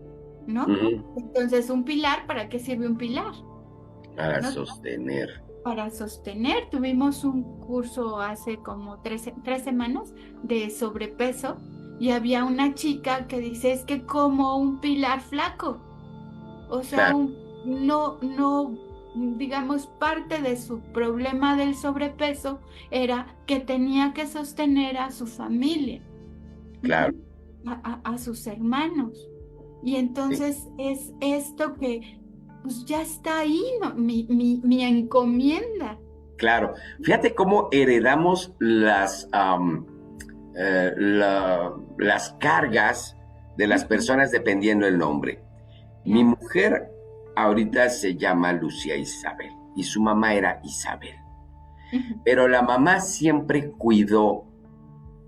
¿no? Ujú. Entonces, un pilar, ¿para qué sirve un pilar? Para ¿No? sostener. Para sostener. Tuvimos un curso hace como 3 semanas de sobrepeso y había una chica que dice, es que como un pilar flaco. O sea, Claro, no, digamos, parte de su problema del sobrepeso era que tenía que sostener a su familia, claro. ujú, a sus hermanos. Y Sí. entonces es esto que, pues ya está ahí, ¿no? Mi encomienda. Claro. Fíjate cómo heredamos las cargas de las Ujú, personas dependiendo del nombre. Mi claro. mujer ahorita se llama Lucía Isabel y su mamá era Isabel. Ujú, Pero la mamá siempre cuidó,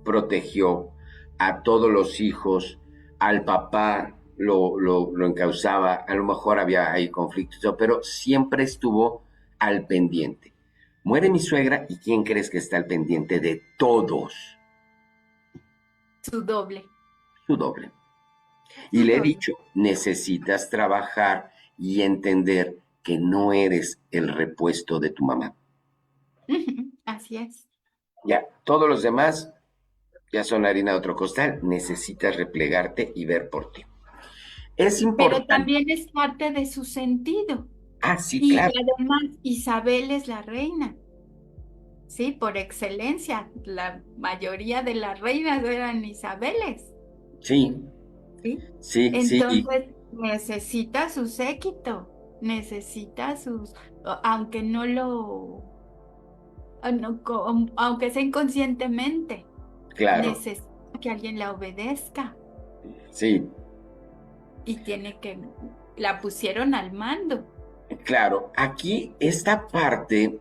protegió a todos los hijos, al papá lo encausaba, a lo mejor había ahí conflictos, pero siempre estuvo al pendiente. Muere mi suegra y ¿quién crees que está al pendiente de todos? su doble, Su doble. Y su le he doble. dicho, necesitas trabajar y entender que no eres el repuesto de tu mamá. Ujú, así es. Ya, todos los demás ya son harina de otro costal, necesitas replegarte y ver por ti. Es Pero importante. también es parte de su sentido. Ah, sí, Y claro. además, Isabel es la reina, ¿sí? Por excelencia, la mayoría de las reinas eran Isabeles, Sí, ¿sí? sí, sí. Entonces, necesita su séquito, necesita aunque no lo, aunque sea inconscientemente, Claro, necesita que alguien la obedezca sí, y la pusieron al mando. claro. Aquí esta parte,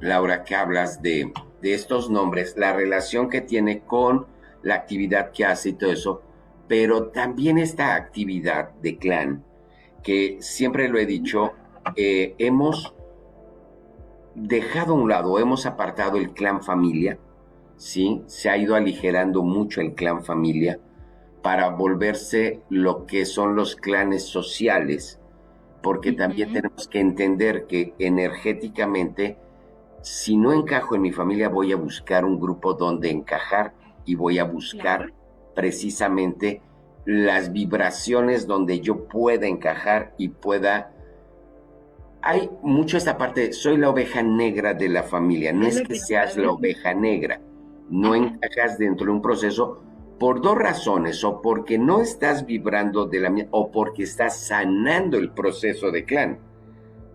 Laura, que hablas de estos nombres, la relación que tiene con la actividad que hace y todo eso, pero también esta actividad de clan, que siempre lo he dicho, hemos dejado a un lado, hemos apartado el clan familia, ¿sí? Se ha ido aligerando mucho el clan familia para volverse lo que son los clanes sociales, porque también Ujú, tenemos que entender que energéticamente, si no encajo en mi familia, voy a buscar un grupo donde encajar y voy a buscar claro. precisamente las vibraciones donde yo pueda encajar y pueda. Hay mucho esta parte, soy la oveja negra de la familia, no Es es lo que que te iba a seas la decir. oveja negra, no Ajá. encajas dentro de un proceso por dos razones, o porque no estás vibrando de la misma, o porque estás sanando el proceso de clan,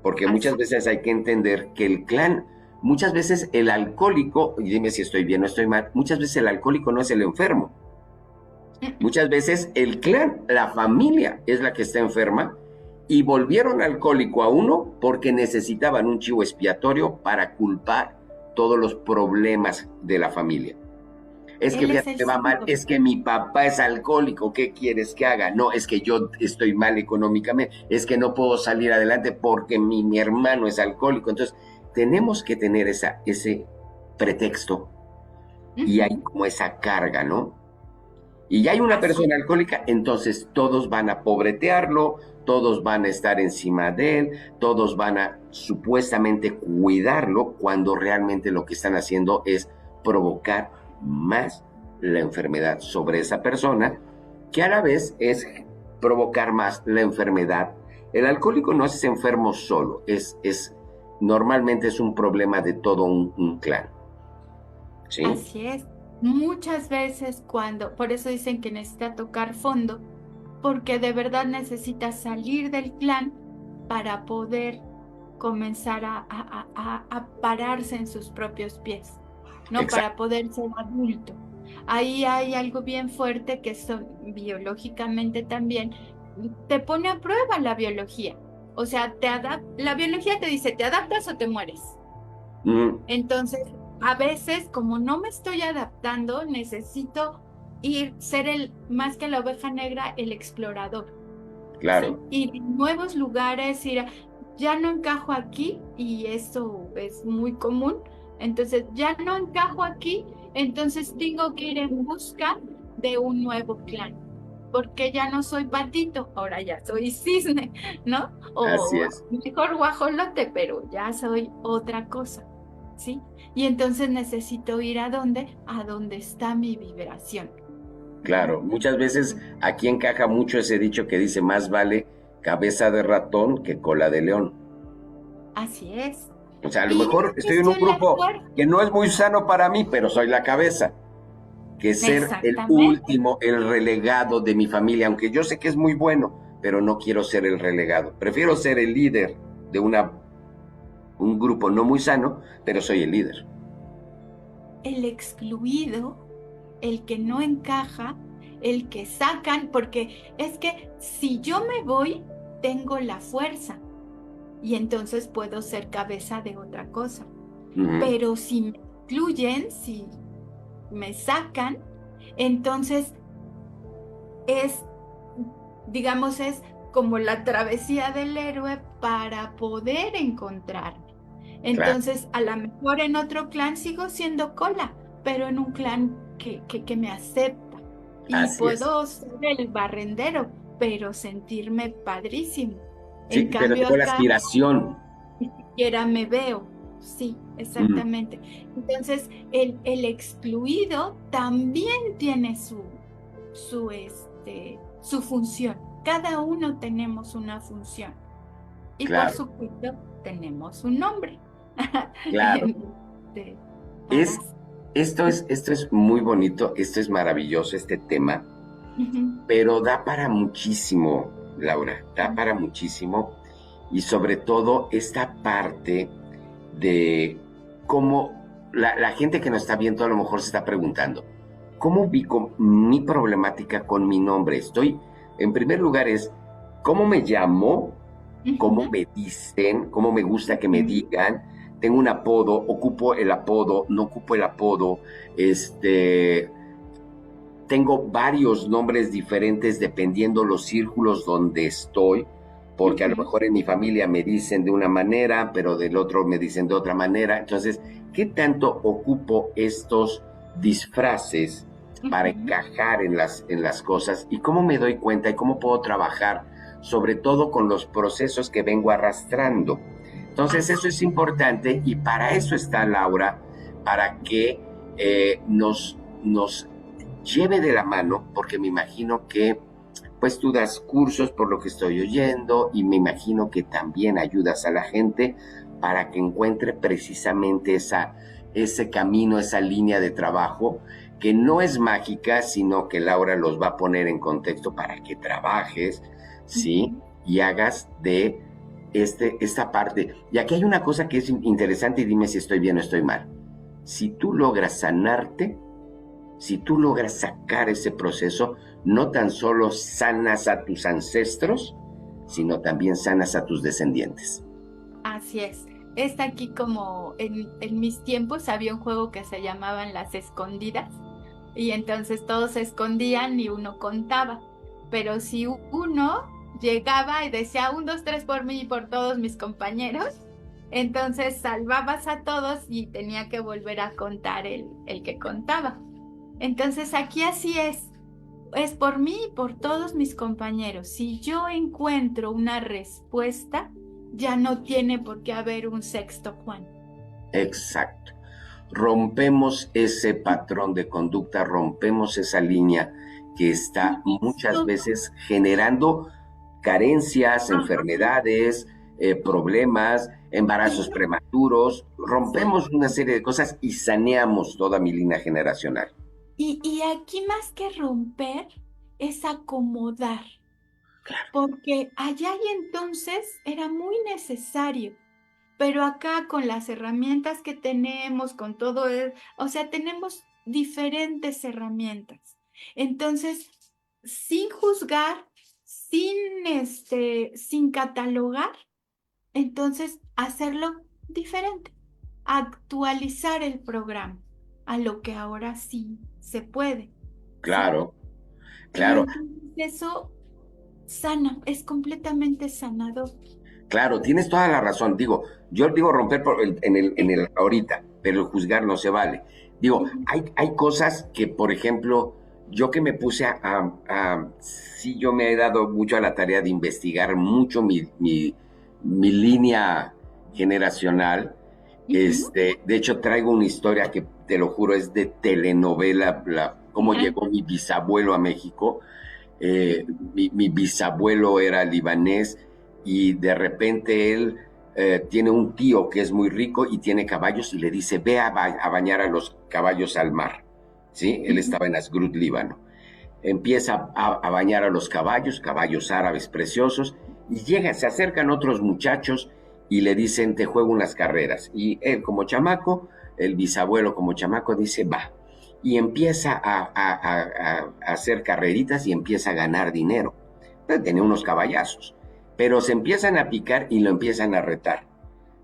porque muchas Así. veces hay que entender que el clan, muchas veces el alcohólico, y dime si estoy bien o estoy mal, muchas veces el alcohólico no es el enfermo, muchas veces el clan, la familia es la que está enferma y volvieron alcohólico a uno porque necesitaban un chivo expiatorio para culpar todos los problemas de la familia. Es que Él es fíjate el que va mal, síntoma. es que mi papá es alcohólico, ¿qué quieres que haga? No, es que yo estoy mal económicamente, es que no puedo salir adelante porque mi hermano es alcohólico. Entonces, tenemos que tener ese pretexto y hay Ujú, como esa carga, ¿no? Y ya hay una así. persona alcohólica, entonces todos van a pobretearlo, todos van a estar encima de él, todos van a supuestamente cuidarlo, cuando realmente lo que están haciendo es provocar más la enfermedad sobre esa persona, que a la vez es provocar más la enfermedad. El alcohólico no es enfermo solo, normalmente es un problema de todo un clan, ¿sí? Así es. Muchas veces por eso dicen que necesita tocar fondo, porque de verdad necesita salir del clan para poder comenzar a pararse en sus propios pies, ¿no? Para Exacto. poder ser adulto. Ahí hay algo bien fuerte que son biológicamente también, te pone a prueba la biología. O sea, la biología te dice, ¿te adaptas o te mueres? Mm, Entonces, a veces, como no me estoy adaptando, necesito ser más que la oveja negra, el explorador. ¿Sí? claro, Ir a nuevos lugares, ya no encajo aquí, y eso es muy común. Entonces, ya no encajo aquí, entonces tengo que ir en busca de un nuevo clan, porque ya no soy patito, ahora ya soy cisne, ¿no? así O es. mejor guajolote, pero ya soy otra cosa, ¿sí? Y entonces necesito ir ¿a dónde? A donde está mi vibración. Claro, muchas veces aquí encaja mucho ese dicho que dice más vale cabeza de ratón que cola de león. Así es. O sea, a lo Y mejor es estoy en un cuestión de grupo actuar. que no es muy sano para mí, pero soy la cabeza. Que ser el Exactamente. último, el relegado de mi familia, aunque yo sé que es muy bueno, pero no quiero ser el relegado. Prefiero ser el líder de un grupo no muy sano, pero soy el líder. El excluido, el que no encaja, el que sacan, porque es que si yo me voy, tengo la fuerza y entonces puedo ser cabeza de otra cosa. Ujú, Pero si me excluyen, si me sacan, entonces es, digamos, es como la travesía del héroe para poder encontrarme. claro, Entonces, a lo mejor en otro clan sigo siendo cola, pero en un clan que me acepta. Y así es. puedo ser el barrendero, pero sentirme padrísimo. En Sí, pero cambio tengo la acá aspiración. ni siquiera me veo. Sí, Mm, exactamente. Entonces, el excluido también tiene su función. Cada uno tenemos una función. Y por claro, supuesto, tenemos un nombre. claro. Este, para... Es, esto es muy bonito, esto es maravilloso, este tema, Ujú. pero da para muchísimo, Laura, da para muchísimo, y sobre todo esta parte de cómo la gente que nos está viendo a lo mejor se está preguntando, ¿cómo ubico mi problemática con mi nombre? En primer lugar es, ¿cómo me llamo? ¿Cómo Ujú. me dicen? ¿Cómo me gusta que me Ujú. digan? Tengo un apodo, ocupo el apodo, no ocupo el apodo, este, tengo varios nombres diferentes dependiendo los círculos donde estoy, porque a lo Ujú. mejor en mi familia me dicen de una manera, pero del otro me dicen de otra manera. Entonces, ¿qué tanto ocupo estos disfraces para Ujú. encajar en las cosas? ¿Y cómo me doy cuenta y cómo puedo trabajar, sobre todo con los procesos que vengo arrastrando? Entonces, eso Así. es importante y para eso está Laura, para que nos lleve de la mano, porque me imagino que pues tú das cursos por lo que estoy oyendo y me imagino que también ayudas a la gente para que encuentre precisamente ese camino, esa línea de trabajo que no es mágica, sino que Laura los va a poner en contexto para que trabajes, ¿sí? Ujú. Y hagas de esta parte. Y aquí hay una cosa que es interesante y dime si estoy bien o estoy mal. Si tú logras sanarte, si tú logras sacar ese proceso, no tan solo sanas a tus ancestros, sino también sanas a tus descendientes. Así es. Está aquí como en mis tiempos había un juego que se llamaban las escondidas y entonces todos se escondían y uno contaba. Pero si uno llegaba y decía un, dos, tres por mí y por todos mis compañeros, entonces salvabas a todos y tenía que volver a contar el que contaba. Entonces aquí así es por mí y por todos mis compañeros. Si yo encuentro una respuesta, ya no tiene por qué haber un sexto Juan. Exacto. Rompemos ese patrón de conducta, rompemos esa línea que está Y muchas esto, veces generando carencias, ajá, enfermedades, problemas, embarazos sí, prematuros. Rompemos exacto. una serie de cosas y saneamos toda mi línea generacional. Y aquí más que romper es acomodar, porque allá y entonces era muy necesario. Pero acá con las herramientas que tenemos, con todo, o sea, tenemos diferentes herramientas. Entonces, sin juzgar, sin catalogar, entonces hacerlo diferente, actualizar el programa a lo que ahora sí se puede. Claro, Y claro, entonces eso sana, es completamente sanador. claro, tienes toda la razón. Digo, yo digo romper en el ahorita, pero el juzgar no se vale. Digo, hay cosas que, por ejemplo, yo que me puse sí, yo me he dado mucho a la tarea de investigar mucho mi línea generacional. De hecho, traigo una historia que, te lo juro, es de telenovela, cómo llegó mi bisabuelo a México. Mi bisabuelo era libanés y de repente él tiene un tío que es muy rico y tiene caballos y le dice, ve a bañar a los caballos al mar. ¿Sí? Él estaba en Asgrut, Líbano. Empieza a bañar a los caballos, caballos árabes preciosos, y se acercan otros muchachos y le dicen, te juego unas carreras. Y él como chamaco, el bisabuelo como chamaco dice, va. Y empieza a hacer carreritas y empieza a ganar dinero. Pero tiene unos caballazos. Pero se empiezan a picar y lo empiezan a retar.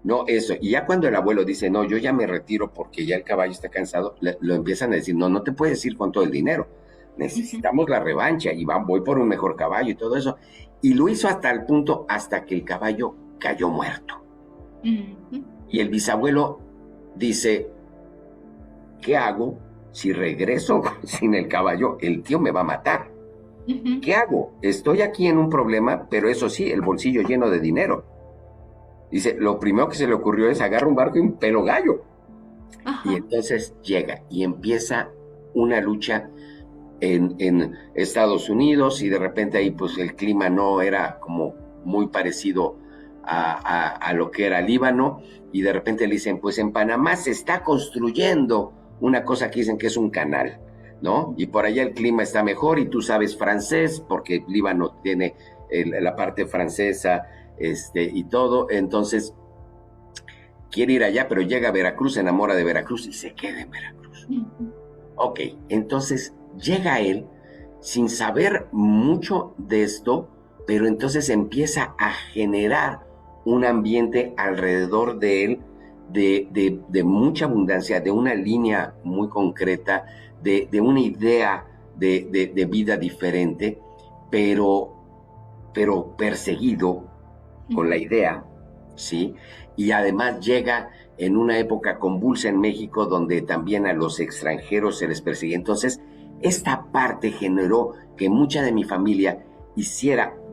No, eso. Y ya cuando el abuelo dice, no, yo ya me retiro porque ya el caballo está cansado, lo empiezan a decir, no, no te puedes ir con todo el dinero. Necesitamos la revancha y voy por un mejor caballo y todo eso. Y lo hizo hasta el punto, hasta que el caballo cayó muerto. Y el bisabuelo dice, ¿qué hago? Si regreso sin el caballo, el tío me va a matar. ¿Qué hago? Estoy aquí en un problema, pero eso sí, el bolsillo lleno de dinero. Dice, lo primero que se le ocurrió es agarrar un barco y un pelo gallo. Y entonces llega y empieza una lucha en Estados Unidos y de repente ahí pues el clima no era como muy parecido a lo que era Líbano y de repente le dicen, pues en Panamá se está construyendo una cosa que dicen que es un canal, ¿no? Y por allá el clima está mejor y tú sabes francés porque Líbano tiene la parte francesa y todo, entonces quiere ir allá, pero llega a Veracruz, se enamora de Veracruz y se queda en Veracruz. Ok, entonces llega él sin saber mucho de esto, pero entonces empieza a generar un ambiente alrededor de él de mucha abundancia, de una línea muy concreta, de una idea de vida diferente, pero perseguido con la idea, ¿sí? Y además llega en una época convulsa en México donde también a los extranjeros se les persigue. Entonces, esta parte generó que mucha de mi familia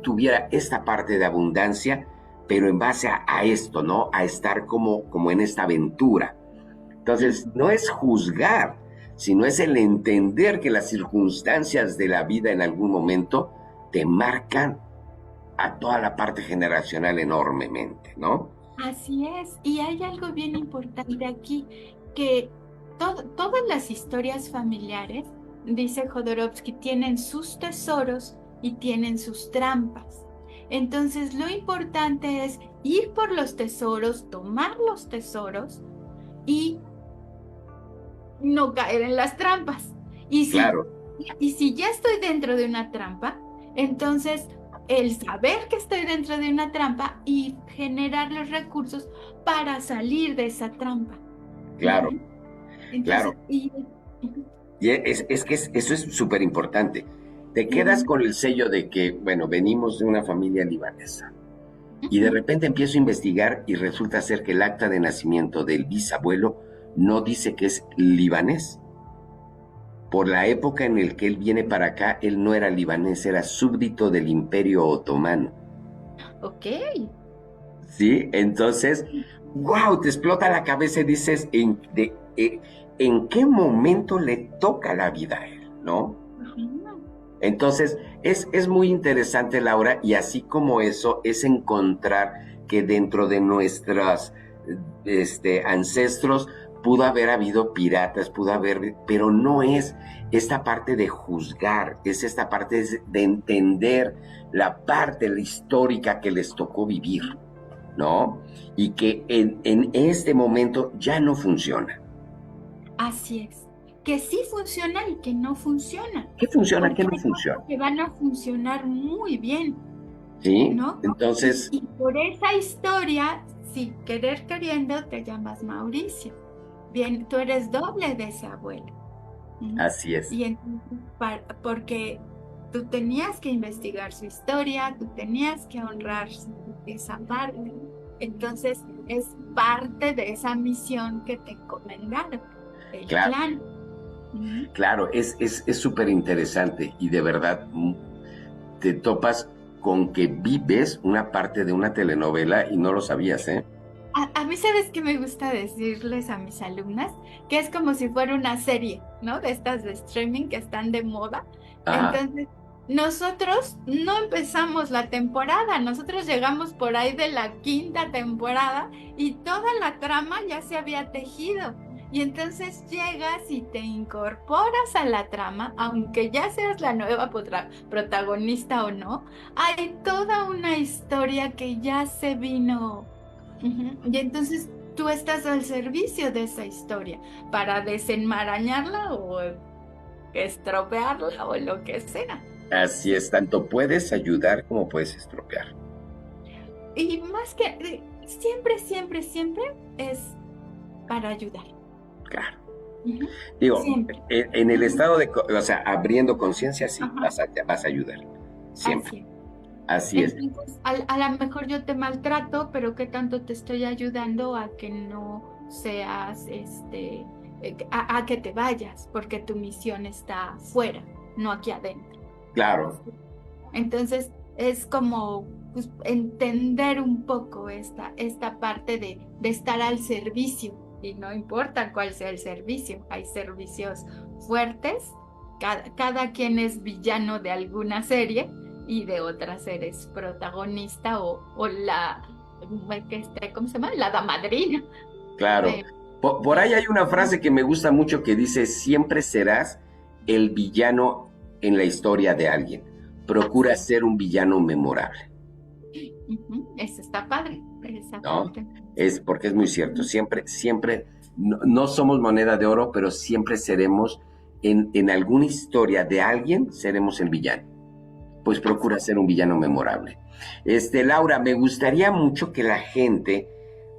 tuviera esta parte de abundancia, pero en base a esto, ¿no? A estar como en esta aventura. Entonces, no es juzgar, sino es el entender que las circunstancias de la vida en algún momento te marcan a toda la parte generacional enormemente, ¿no? Así es, y hay algo bien importante aquí, que todas las historias familiares, dice Jodorowsky, tienen sus tesoros y tienen sus trampas. Entonces lo importante es ir por los tesoros, tomar los tesoros y no caer en las trampas. Claro. Y si ya estoy dentro de una trampa, entonces el saber que estoy dentro de una trampa y generar los recursos para salir de esa trampa. Claro, entonces, claro. Y es que eso es súper importante. Te quedas con el sello de que, bueno, venimos de una familia libanesa. Y de repente empiezo a investigar y resulta ser que el acta de nacimiento del bisabuelo no dice que es libanés. Por la época en la que él viene para acá, él no era libanés, era súbdito del Imperio Otomano. Ok. ¿Sí? Entonces, wow, te explota la cabeza y dices, ¿en qué momento le toca la vida a él, no? Entonces, es muy interesante, Laura, y así como eso, es encontrar que dentro de nuestros ancestros pudo haber habido piratas, pero no es esta parte de juzgar, es esta parte de entender la parte histórica que les tocó vivir, ¿no? Y que en este momento ya no funciona. Así es. que sí funciona y que no funciona. ¿Qué funciona, Porque qué no hay cosas funciona? que van a funcionar muy bien, ¿Sí? ¿no? Entonces, Y por esa historia, sin querer queriendo, te llamas Mauricio. Bien, tú eres doble de ese abuelo. ¿Mm? así es. Y entonces, porque tú tenías que investigar su historia, tú tenías que honrar esa parte. Entonces, es parte de esa misión que te encomendaron, el Claro, clan. ¿Mm? claro, es súper interesante y de verdad te topas con que vives una parte de una telenovela y no lo sabías, ¿eh? A mí, ¿sabes qué me gusta decirles a mis alumnas? Que es como si fuera una serie, ¿no? De estas de streaming que están de moda. Ajá, Entonces, nosotros no empezamos la temporada, nosotros llegamos por ahí de la quinta temporada y toda la trama ya se había tejido. Y entonces llegas y te incorporas a la trama, aunque ya seas la nueva protagonista o no, hay toda una historia que ya se vino. Ujú. Y entonces tú estás al servicio de esa historia para desenmarañarla o estropearla o lo que sea. así es, tanto puedes ayudar como puedes estropear. Y más que siempre, siempre, siempre es para ayudar. Claro. Ujú. Digo, Siempre. en el Ujú. estado de, o sea, abriendo conciencia, sí, Ajá. vas a ayudar. Siempre. Así es. Así es. Entonces, a lo mejor yo te maltrato, pero ¿qué tanto te estoy ayudando a que no seas, a que te vayas? Porque tu misión está fuera, no aquí adentro. Claro, Entonces, es como pues, entender un poco esta parte de estar al servicio, y no importa cuál sea el servicio, hay servicios fuertes, cada quien es villano de alguna serie y de otras eres protagonista o la, ¿cómo se llama? La damadrina claro. de... Por ahí hay una frase que me gusta mucho que dice, siempre serás el villano en la historia de alguien. Procura Así ser un villano memorable, es. Ujú. Eso está padre, esa ¿no? parte. Es porque es muy cierto, siempre, no, no somos moneda de oro, pero siempre seremos, en alguna historia de alguien, seremos el villano. Pues procura ser un villano memorable. Laura, me gustaría mucho que la gente,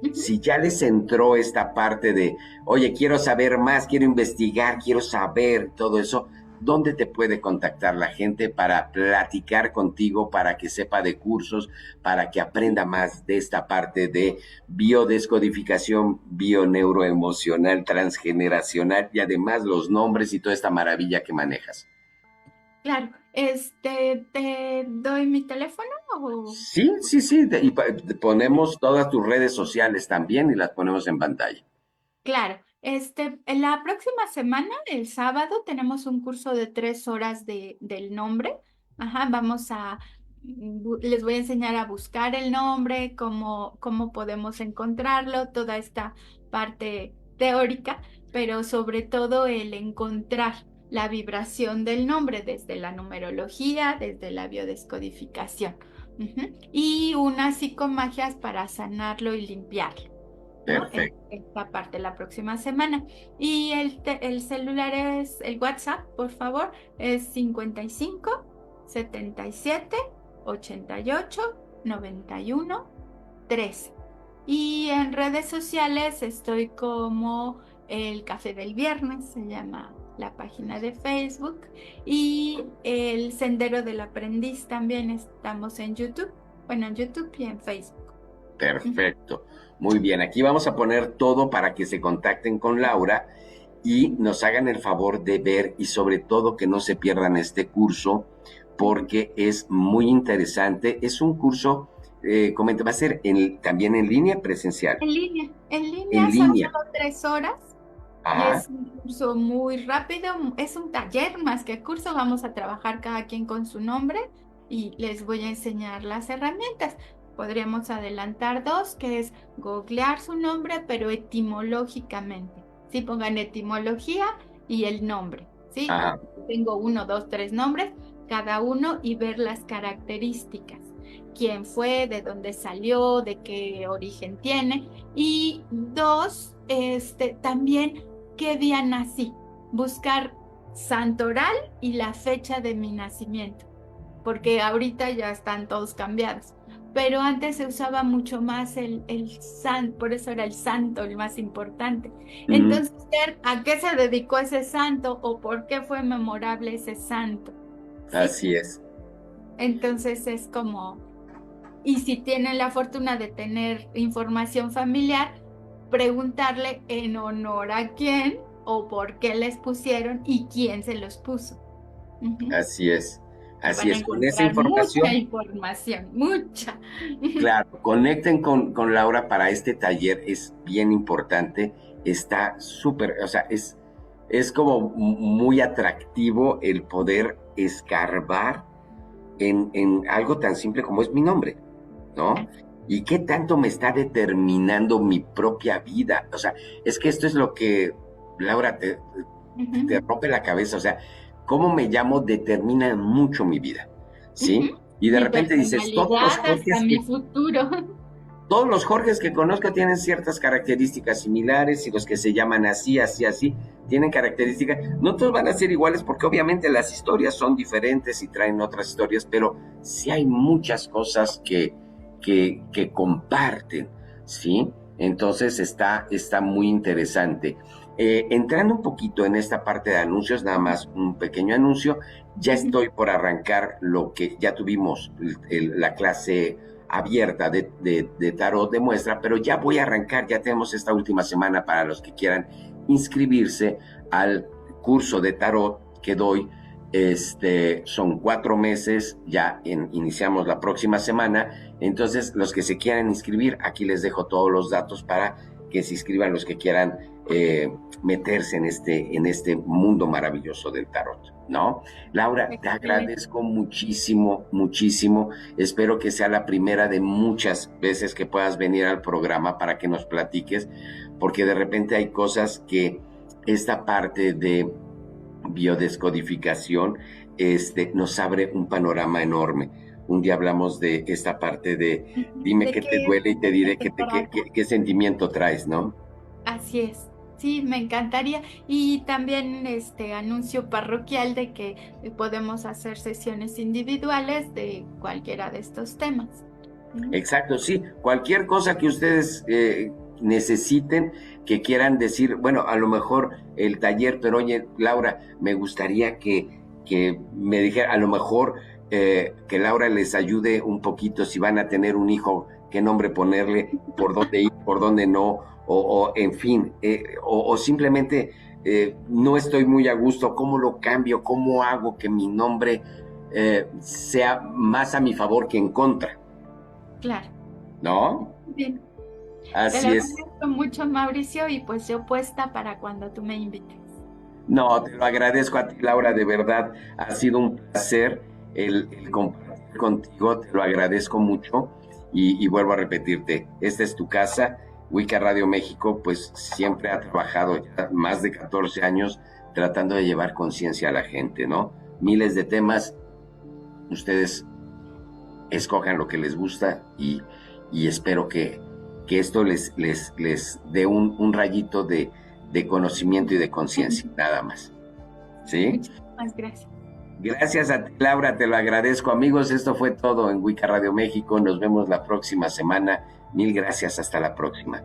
Ujú. si ya les entró esta parte de, oye, quiero saber más, quiero investigar, quiero saber todo eso, ¿dónde te puede contactar la gente para platicar contigo, para que sepa de cursos, para que aprenda más de esta parte de biodescodificación, bioneuroemocional, transgeneracional y además los nombres y toda esta maravilla que manejas? Claro, ¿te doy mi teléfono o? Sí, sí, sí, ponemos todas tus redes sociales también y las ponemos en pantalla. Claro, en la próxima semana, el sábado, tenemos un curso de 3 horas del nombre. Ajá, les voy a enseñar a buscar el nombre, cómo podemos encontrarlo, toda esta parte teórica, pero sobre todo el encontrar la vibración del nombre desde la numerología, desde la biodescodificación. Ujú. Y unas psicomagias para sanarlo y limpiarlo, ¿no? Perfecto. Esta parte la próxima semana. Y el celular el WhatsApp, por favor, es 55 77 88 91 13. Y en redes sociales estoy como el Café del Viernes, se llama la página de Facebook. Y el Sendero del Aprendiz también estamos en YouTube. Bueno, en YouTube y en Facebook. Perfecto. Muy bien, aquí vamos a poner todo para que se contacten con Laura y nos hagan el favor de ver y sobre todo que no se pierdan este curso porque es muy interesante. Es un curso, comenta, va a ser también en línea, presencial. En En línea son línea. solo 3 horas y Ajá, es un curso muy rápido, es un taller más que curso, vamos a trabajar cada quien con su nombre y les voy a enseñar las herramientas. Podríamos adelantar 2, que es googlear su nombre, pero etimológicamente. Sí, pongan etimología y el nombre, ¿sí? ajá. Tengo 1, 2, 3 nombres, cada uno y ver las características. Quién fue, de dónde salió, de qué origen tiene. Y 2, también qué día nací. buscar santoral y la fecha de mi nacimiento, porque ahorita ya están todos cambiados. Pero antes se usaba mucho más el santo, por eso era el santo el más importante. Entonces, ver a qué se dedicó ese santo o por qué fue memorable ese santo. ¿Sí? Así es. Entonces es como, y si tienen la fortuna de tener información familiar, preguntarle en honor a quién o por qué les pusieron y quién se los puso. Así es. Así es, con esa información. Mucha información, mucha. Claro, conecten con Laura para este taller, es bien importante, está súper, o sea, es como muy atractivo el poder escarbar en algo tan simple como es mi nombre, ¿no? ¿Y qué tanto me está determinando mi propia vida? O sea, es que esto es lo que, Laura, te rompe la cabeza, o sea, cómo me llamo determina mucho mi vida, ¿sí? Y de repente dices, todos los Jorges mi futuro. Todos los Jorges que conozco tienen ciertas características similares y los que se llaman así, tienen características. No todos van a ser iguales porque obviamente las historias son diferentes y traen otras historias, pero sí hay muchas cosas que comparten, ¿sí? Entonces está muy interesante. Entrando un poquito en esta parte de anuncios, nada más un pequeño anuncio, ya estoy por arrancar lo que ya tuvimos, la clase abierta de tarot de muestra, pero ya voy a arrancar, ya tenemos esta última semana para los que quieran inscribirse al curso de tarot que doy. Son 4 meses, ya iniciamos la próxima semana, entonces los que se quieran inscribir, aquí les dejo todos los datos para que se inscriban los que quieran meterse en este mundo maravilloso del tarot, ¿no? Laura, te agradezco muchísimo, muchísimo. Espero que sea la primera de muchas veces que puedas venir al programa para que nos platiques, porque de repente hay cosas que esta parte de biodescodificación nos abre un panorama enorme. Un día hablamos de esta parte de dime qué te duele y te diré qué sentimiento traes, ¿no? Así es. Sí, me encantaría. Y también anuncio parroquial de que podemos hacer sesiones individuales de cualquiera de estos temas. Exacto, sí. Cualquier cosa que ustedes necesiten, que quieran decir, bueno, a lo mejor el taller, pero oye, Laura, me gustaría que me dijera, a lo mejor que Laura les ayude un poquito si van a tener un hijo, qué nombre ponerle, por dónde ir, por dónde no, o en fin, o simplemente no estoy muy a gusto, ¿cómo lo cambio? ¿Cómo hago que mi nombre sea más a mi favor que en contra? Claro. ¿No? Bien. Así te lo es. agradezco mucho, Mauricio, y pues yo puesta para cuando tú me invites. No, te lo agradezco a ti, Laura, de verdad, ha sido un placer el compartir contigo, te lo agradezco mucho y vuelvo a repetirte, esta es tu casa. Wicca Radio México pues siempre ha trabajado ya más de 14 años tratando de llevar conciencia a la gente, ¿no? Miles de temas, ustedes escojan lo que les gusta y espero que esto les dé un rayito de conocimiento y de conciencia, nada más. ¿Sí? Muchísimas gracias. Gracias a ti, Laura, te lo agradezco. Amigos, esto fue todo en Wicca Radio México. Nos vemos la próxima semana. Mil gracias, hasta la próxima.